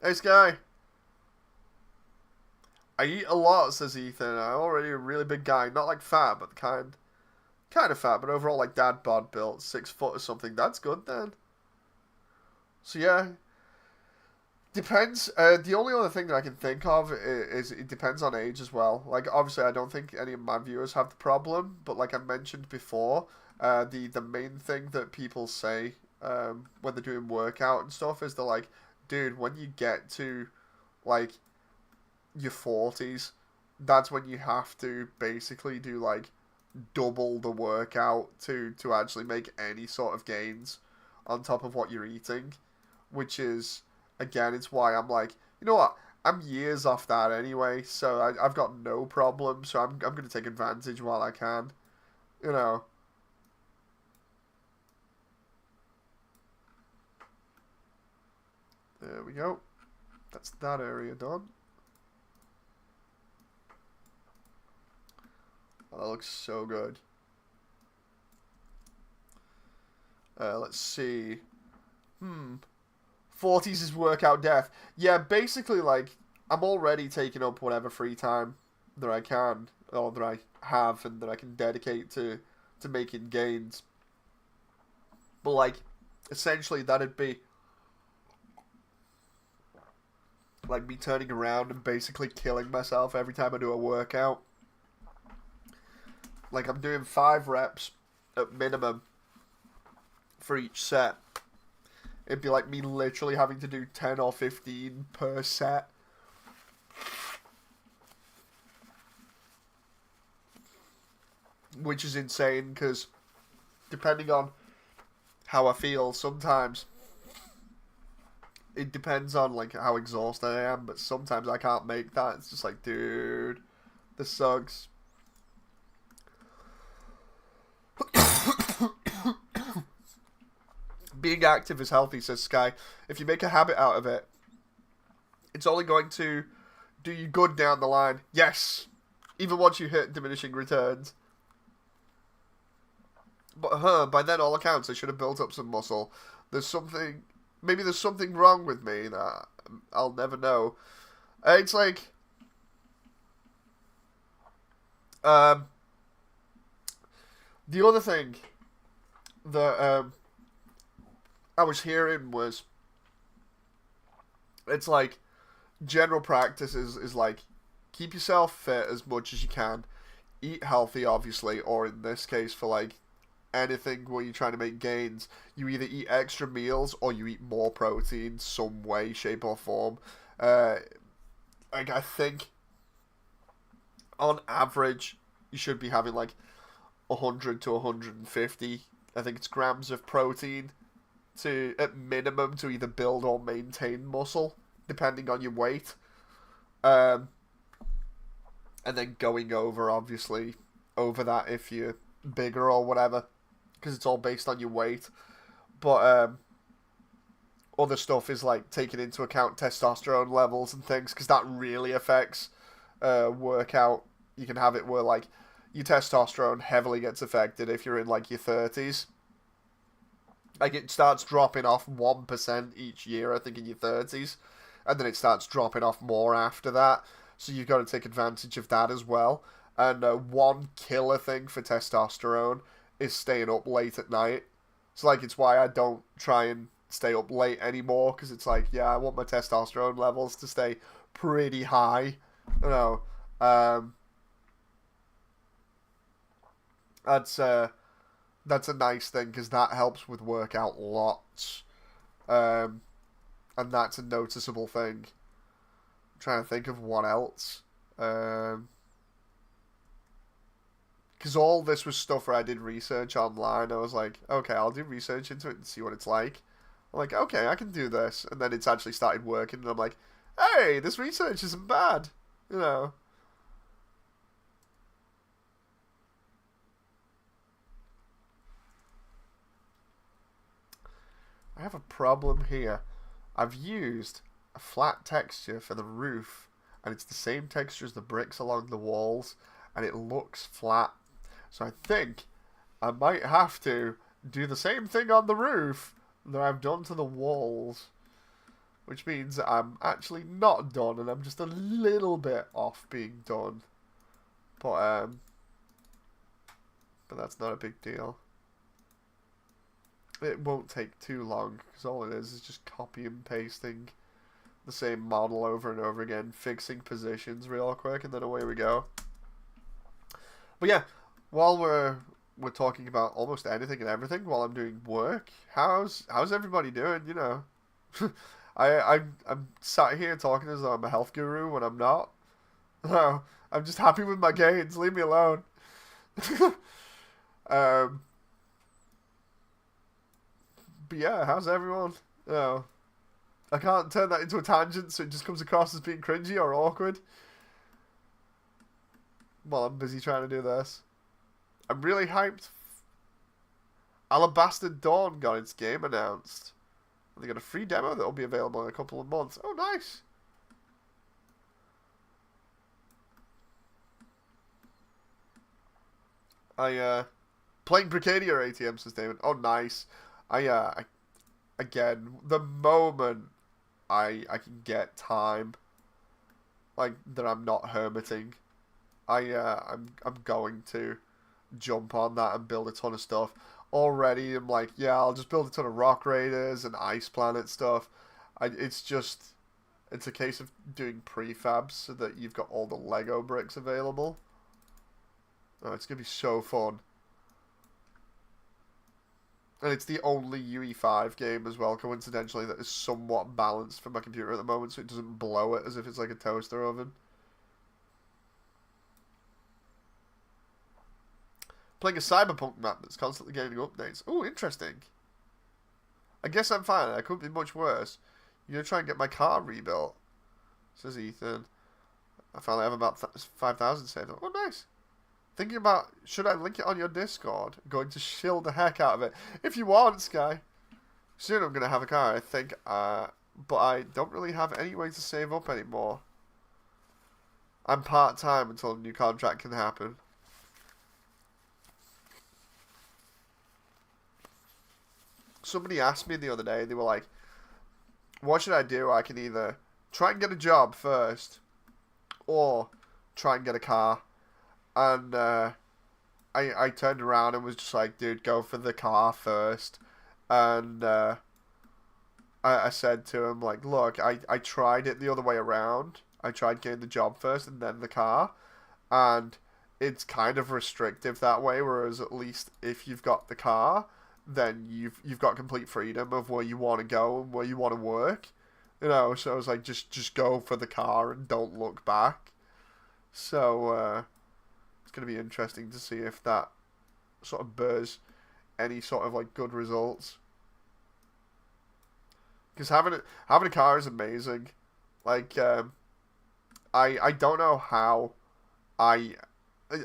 Hey, Sky. I eat a lot, says Ethan. I'm already a really big guy. Not like fat, but kind of fat, but overall like dad bod built, 6 foot or something. That's good then. So yeah, depends. The only other thing that I can think of is it depends on age as well. Like obviously, I don't think any of my viewers have the problem, but like I mentioned before, the main thing that people say when they're doing workout and stuff is they're like, dude, when you get to like your 40s, that's when you have to basically do like double the workout to actually make any sort of gains on top of what you're eating, which is again, it's why I'm like, you know what? I'm years off that anyway, so I've got no problem. So I'm gonna take advantage while I can, you know. There we go. That's that area done. Oh, that looks so good. Let's see. 40s is workout death. Yeah, basically, like, I'm already taking up whatever free time that I can, or that I have, and that I can dedicate to making gains. But, like, essentially, that'd be, like, me turning around and basically killing myself every time I do a workout. Like, I'm doing 5 reps at minimum for each set. It'd be like me literally having to do 10 or 15 per set. Which is insane, because depending on how I feel, sometimes it depends on like how exhausted I am, but sometimes I can't make that. It's just like, dude, this sucks. Being active is healthy, says Sky. If you make a habit out of it, it's only going to do you good down the line. Yes, even once you hit diminishing returns. But by then, all accounts, I should have built up some muscle. Maybe there's something wrong with me that I'll never know. It's like, the other thing that I was hearing was, it's like, general practice is like, keep yourself fit as much as you can, eat healthy, obviously, or in this case, for like, anything where you're trying to make gains, you either eat extra meals or you eat more protein, some way, shape, or form. Like, I think, on average, you should be having like 100 to 150, I think it's grams of protein to at minimum to either build or maintain muscle, depending on your weight. And then going over, obviously, over that if you're bigger or whatever, because it's all based on your weight. But other stuff is like taking into account testosterone levels and things, because that really affects workout. You can have it where like your testosterone heavily gets affected if you're in like your 30s. Like, it starts dropping off 1% each year, I think, in your 30s. And then it starts dropping off more after that. So you've got to take advantage of that as well. And one killer thing for testosterone is staying up late at night. So, like, it's why I don't try and stay up late anymore. Because it's like, yeah, I want my testosterone levels to stay pretty high. You know, that's a nice thing, because that helps with workout lots. And that's a noticeable thing. I'm trying to think of what else. Because all this was stuff where I did research online. I was like, okay, I'll do research into it and see what it's like. I'm like, okay, I can do this. And then it's actually started working, and I'm like, hey, this research isn't bad. You know. I have a problem here. I've used a flat texture for the roof, and it's the same texture as the bricks along the walls, and it looks flat. So I think I might have to do the same thing on the roof that I've done to the walls, which means I'm actually not done, and I'm just a little bit off being done. But that's not a big deal. It won't take too long, because all it is just copy and pasting the same model over and over again, fixing positions real quick, and then away we go. But yeah, while we're talking about almost anything and everything while I'm doing work, how's everybody doing? You know, I'm sat here talking as though I'm a health guru when I'm not. No, I'm just happy with my gains. Leave me alone. um, but yeah, how's everyone? Oh, I can't turn that into a tangent, so it just comes across as being cringy or awkward while I'm busy trying to do this. I'm really hyped. Alabaster Dawn got its game announced. They got a free demo that will be available in a couple of months. Oh, nice. Playing Bricadia ATM, says David. Oh, nice. Again, the moment I can get time, like, that I'm not hermiting, I'm going to jump on that and build a ton of stuff. Already, I'm like, yeah, I'll just build a ton of Rock Raiders and Ice Planet stuff. It's a case of doing prefabs so that you've got all the Lego bricks available. Oh, it's gonna be so fun. And it's the only UE5 game as well, coincidentally, that is somewhat balanced for my computer at the moment, so it doesn't blow it as if it's like a toaster oven. Playing a cyberpunk map that's constantly getting updates. Oh, interesting. I guess I'm fine. I could be much worse. You're gonna try and get my car rebuilt, says Ethan. I finally have about 5,000 saved up. Oh, nice. Thinking about, should I link it on your Discord? Going to shill the heck out of it. If you want, Sky. Soon I'm going to have a car, I think. But I don't really have any way to save up anymore. I'm part-time until a new contract can happen. Somebody asked me the other day, they were like, what should I do? I can either try and get a job first, or try and get a car. And I turned around and was just like, dude, go for the car first. And I said to him, like, look, I tried it the other way around. I tried getting the job first and then the car. And it's kind of restrictive that way, whereas at least if you've got the car, then you've got complete freedom of where you want to go and where you want to work. You know, so I was like, just go for the car and don't look back. So, it's going to be interesting to see if that sort of bears any sort of like good results. Because having a car is amazing. Like I don't know how I,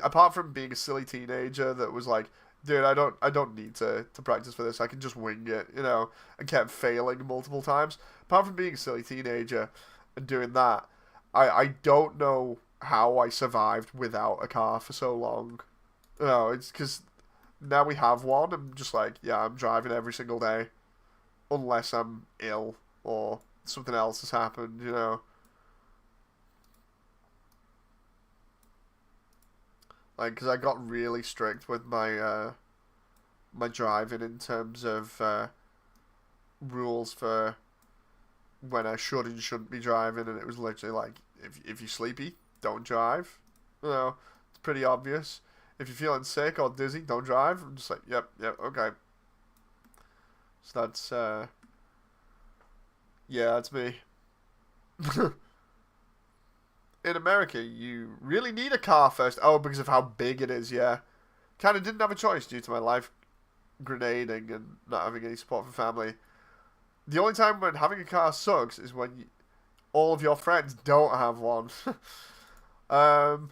apart from being a silly teenager that was like, dude, I don't need to practice for this. I can just wing it, you know, and kept failing multiple times. Apart from being a silly teenager and doing that, I don't know how I survived without a car for so long. No, it's because now we have one. I'm just like, yeah, I'm driving every single day, unless I'm ill or something else has happened. You know, like because I got really strict with my driving in terms of rules for when I should and shouldn't be driving, and it was literally like, if you're sleepy, don't drive. You know, it's pretty obvious. If you're feeling sick or dizzy, don't drive. I'm just like, yep, okay. So that's, yeah, that's me. In America, you really need a car first. Oh, because of how big it is, yeah. Kind of didn't have a choice due to my life grenading and not having any support from family. The only time when having a car sucks is when all of your friends don't have one. um,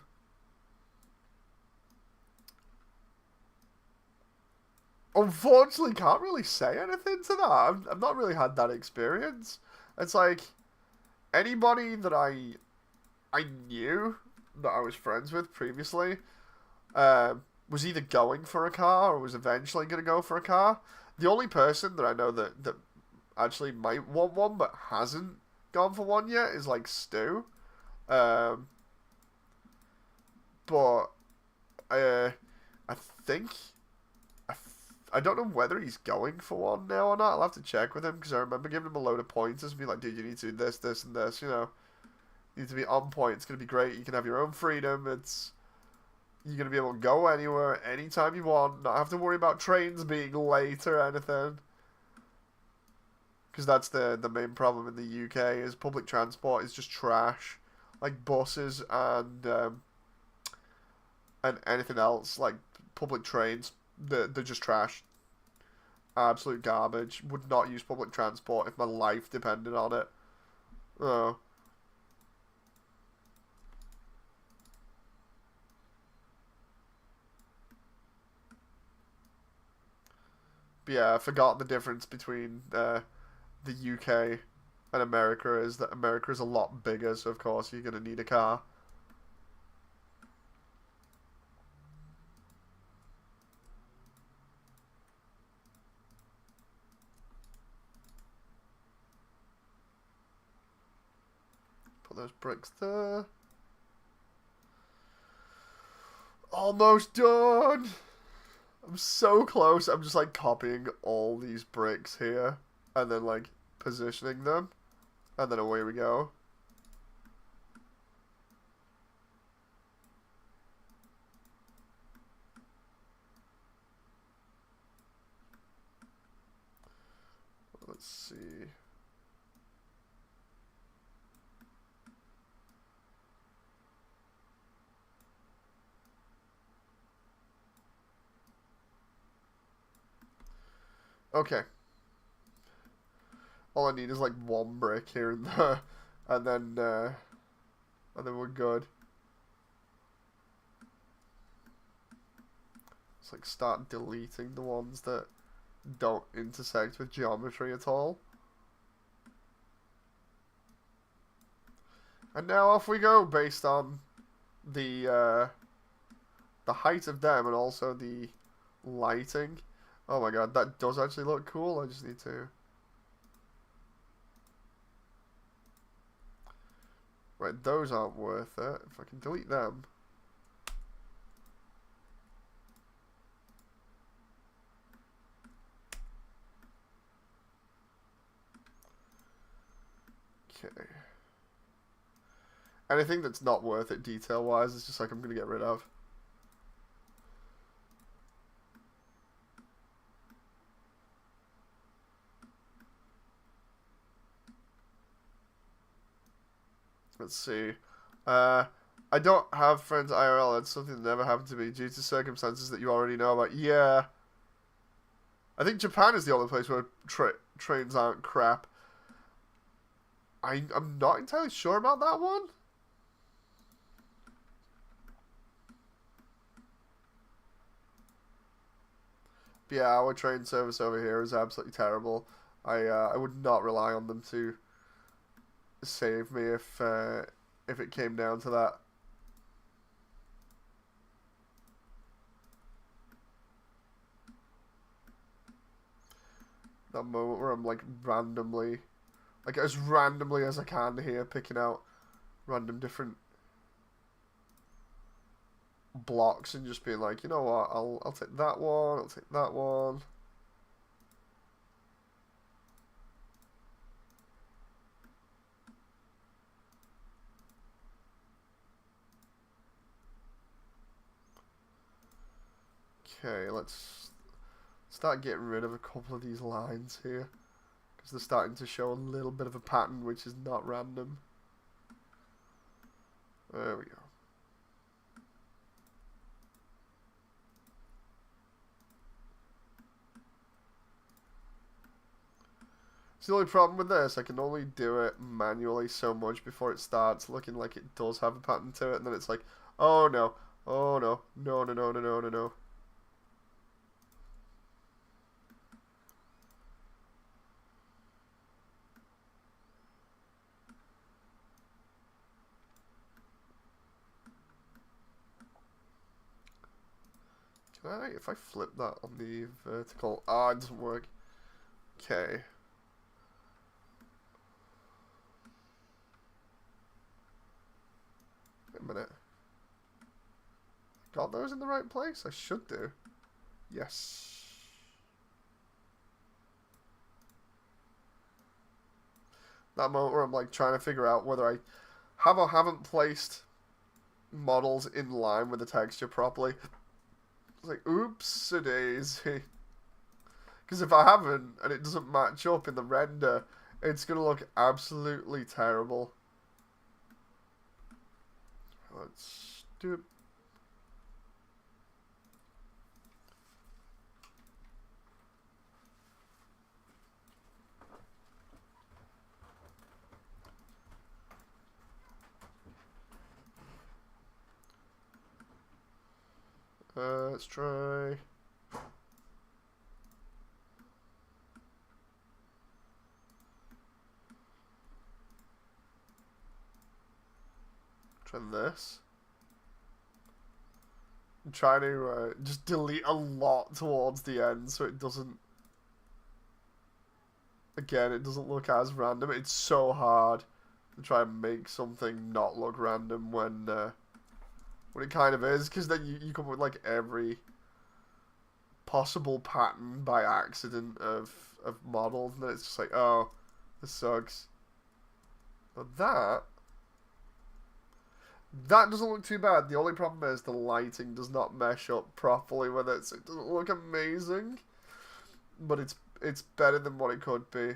Unfortunately, can't really say anything to that. I've not really had that experience. It's like anybody that I knew that I was friends with previously was either going for a car or was eventually going to go for a car. The only person that I know that actually might want one but hasn't gone for one yet is like Stu. Um, but I think I don't know whether he's going for one now or not. I'll have to check with him because I remember giving him a load of pointers and be like, dude, you need to do this, this, and this. You know, you need to be on point. It's gonna be great. You can have your own freedom. You're gonna be able to go anywhere, anytime you want. Not have to worry about trains being late or anything. Because that's the main problem in the UK is public transport is just trash. like buses and anything else like public trains. They're just trash. Absolute garbage. Would not use public transport if my life depended on it. Oh. But yeah, I forgot the difference between the UK and America is that America is a lot bigger, so of course you're gonna need a car. Put those bricks there. Almost done. I'm so close. I'm just like copying all these bricks here and then like positioning them, and then away we go. Let's see. Okay. All I need is like one brick here and there, and then we're good. It's like start deleting the ones that don't intersect with geometry at all. And now off we go, based on the height of them and also the lighting. Oh my god, that does actually look cool. I just need to... Right, those aren't worth it. If I can delete them. Okay. Anything that's not worth it detail-wise is just like I'm going to get rid of. Let's see. I don't have friends IRL. That's something that never happened to me due to circumstances that you already know about. Yeah. I think Japan is the only place where trains aren't crap. I'm not entirely sure about that one. But yeah, our train service over here is absolutely terrible. I would not rely on them to save me if it came down to that. That moment where I'm like randomly, like as randomly as I can here, picking out random different blocks and just being like, you know what, I'll take that one, I'll take that one. Okay, let's start getting rid of a couple of these lines here, because they're starting to show a little bit of a pattern which is not random. There we go. The only problem with this, I can only do it manually so much before it starts looking like it does have a pattern to it, and then it's like, oh no, oh no, no, no, no, no, no, no, no. Can I, if I flip that on the vertical, ah, it doesn't work. Okay. Wait a minute. Got those in the right place? I should do. Yes. That moment where I'm like trying to figure out whether I have or haven't placed models in line with the texture properly. It's like, oops a daisy. Because if I haven't and it doesn't match up in the render, it's going to look absolutely terrible. Let's do it. Let's try. Try this. I'm trying to just delete a lot towards the end so it doesn't. Again, it doesn't look as random. It's so hard to try and make something not look random when it kind of is, because then you come up with like every possible pattern by accident of models, and then it's just like, oh, this sucks. But that doesn't look too bad. The only problem is the lighting does not mesh up properly with it, so it doesn't look amazing. But it's better than what it could be.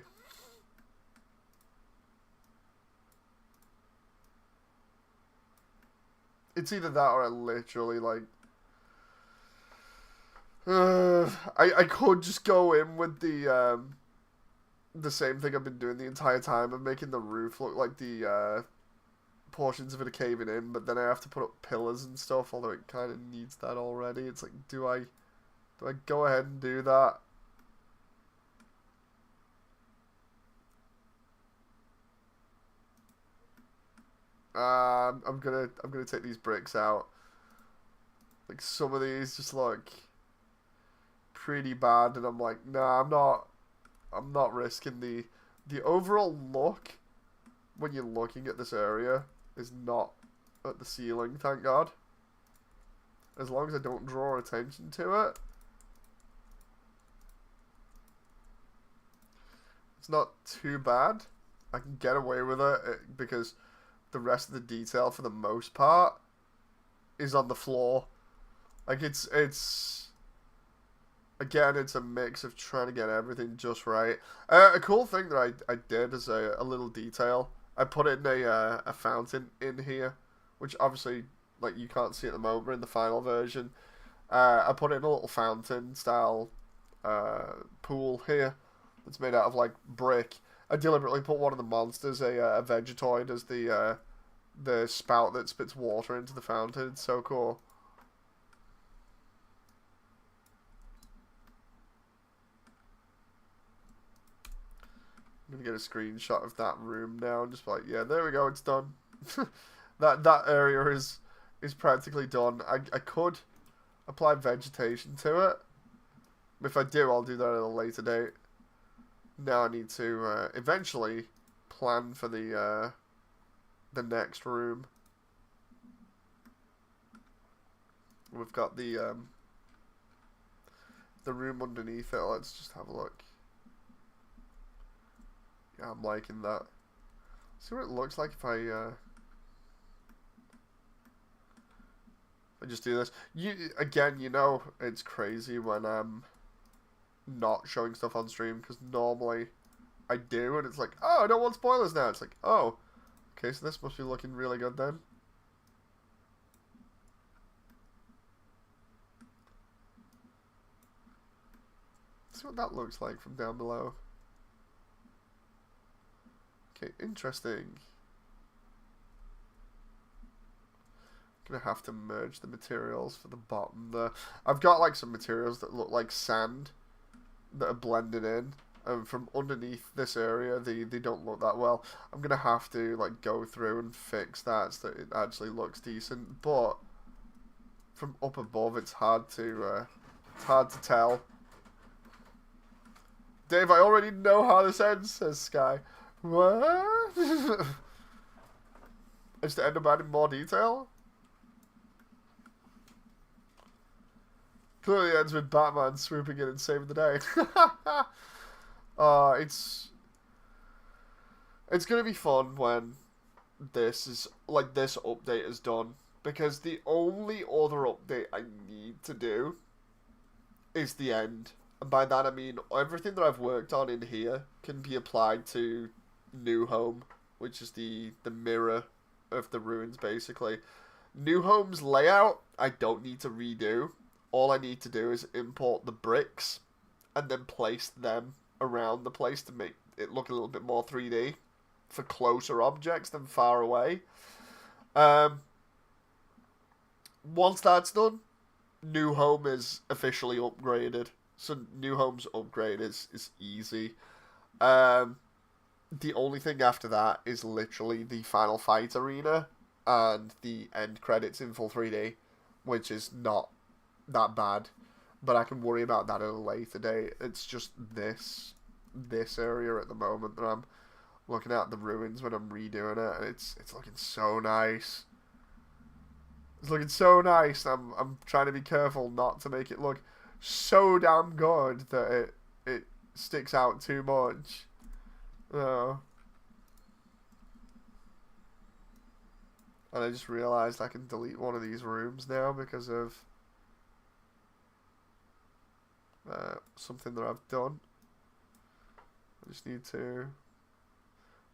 It's either that or I literally like. I could just go in with the same thing I've been doing the entire time of making the roof look like the portions of it are caving in, but then I have to put up pillars and stuff, although it kind of needs that already. It's like, do I go ahead and do that? I'm gonna take these bricks out. Like some of these just look pretty bad, and I'm like, nah, I'm not risking the overall look when you're looking at this area is not at the ceiling, thank God. As long as I don't draw attention to it. It's not too bad. I can get away with it because the rest of the detail, for the most part, is on the floor. Like, it's again, it's a mix of trying to get everything just right. A cool thing that I did as a little detail, I put in a fountain in here, which obviously, like, you can't see at the moment, but in the final version. I put in a little fountain style pool here that's made out of, like, brick. I deliberately put one of the monsters, a Vegetoid, as the spout that spits water into the fountain. It's so cool. I'm gonna get a screenshot of that room now and just be like, yeah, there we go, it's done. that area is practically done. I could apply vegetation to it. If I do, I'll do that at a later date. Now I need to eventually plan for the next room. We've got the room underneath it. Let's just have a look. Yeah, I'm liking that. See what it looks like if I just do this. Again, you know, it's crazy when I'm not showing stuff on stream, because normally I do, and it's like, oh, I don't want spoilers now. It's like, oh, okay, so this must be looking really good then. Let's see what that looks like from down below. Okay, interesting. Gonna have to merge the materials for the bottom there. I've got like some materials that look like sand that are blended in, and from underneath this area they don't look that well. I'm gonna have to like go through and fix that so that it actually looks decent, but from up above it's hard to tell. Dave, I already know how this ends, says Sky. What? Is to end up adding more detail? Clearly ends with Batman swooping in and saving the day. It's gonna be fun when this update is done, because the only other update I need to do is the end. And by that I mean everything that I've worked on in here can be applied to New Home, which is the mirror of the ruins, basically. New Home's layout, I don't need to redo. All I need to do is import the bricks and then place them around the place to make it look a little bit more 3D for closer objects than far away. Um, Once that's done, New Home is officially upgraded. So New Home's upgrade is easy. Um, the only thing after that is literally the final fight arena and the end credits in full 3D, which is not that bad. But I can worry about that at a later date. It's just this area at the moment that I'm looking at the ruins when I'm redoing it, and it's looking so nice. It's looking so nice. I'm trying to be careful not to make it look so damn good that it sticks out too much. Oh. And I just realized I can delete one of these rooms now because of something that I've done. I just need to...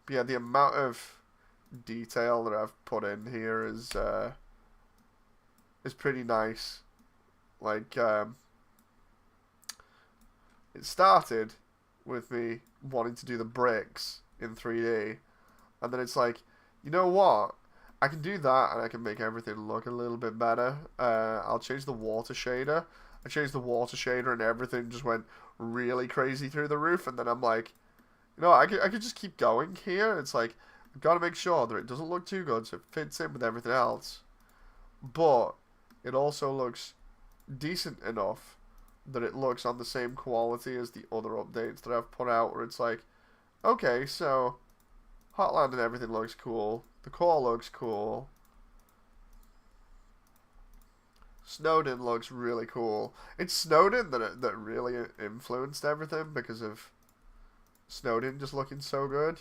But yeah, the amount of detail that I've put in here is pretty nice. Like, it started with me wanting to do the bricks in 3D, and then it's like, you know what? I can do that, and I can make everything look a little bit better. I'll change the water shader. I changed the water shader, and everything just went really crazy through the roof, and then I'm like, you know, I could just keep going here. It's like, I've got to make sure that it doesn't look too good, so it fits in with everything else. But it also looks decent enough that it looks on the same quality as the other updates that I've put out, where it's like, okay, so Hotland and everything looks cool. The core looks cool. Snowden looks really cool. It's Snowden that really influenced everything because of Snowden just looking so good.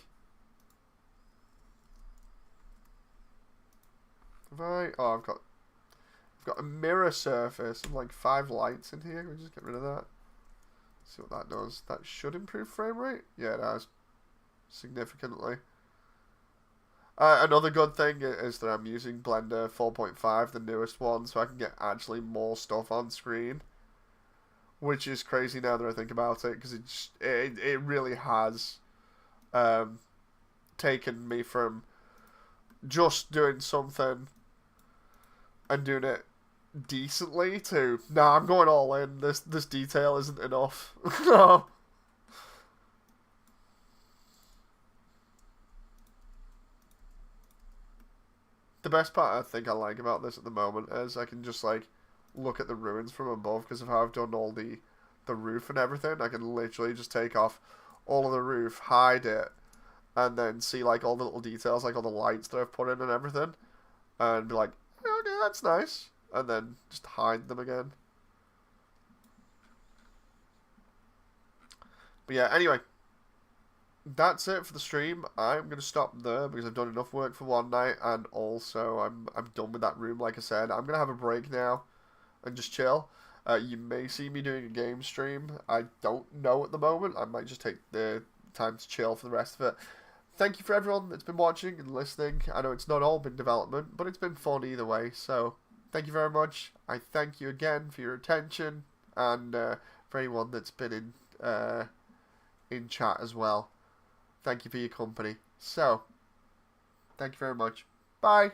Have I? Oh, I've got a mirror surface and like 5 lights in here. Can we just get rid of that? See what that does. That should improve frame rate. Yeah, it has significantly. Another good thing is that I'm using Blender 4.5, the newest one, so I can get actually more stuff on screen, which is crazy now that I think about it, because it really has taken me from just doing something and doing it decently to, nah, I'm going all in. This detail isn't enough. No. The best part I think I like about this at the moment is I can just like look at the ruins from above because of how I've done all the roof and everything. I can literally just take off all of the roof, hide it, and then see like all the little details, like all the lights that I've put in and everything, and be like, okay, that's nice, and then just hide them again. But yeah, anyway, that's it for the stream. I'm gonna stop there because I've done enough work for one night, and also I'm done with that room. Like I said, I'm gonna have a break now and just chill. You may see me doing a game stream. I don't know at the moment. I might just take the time to chill for the rest of it. Thank you for everyone that's been watching and listening. I know it's not all been development, but it's been fun either way. So thank you very much. I thank you again for your attention, and for anyone that's been in chat as well. Thank you for your company. So, thank you very much. Bye.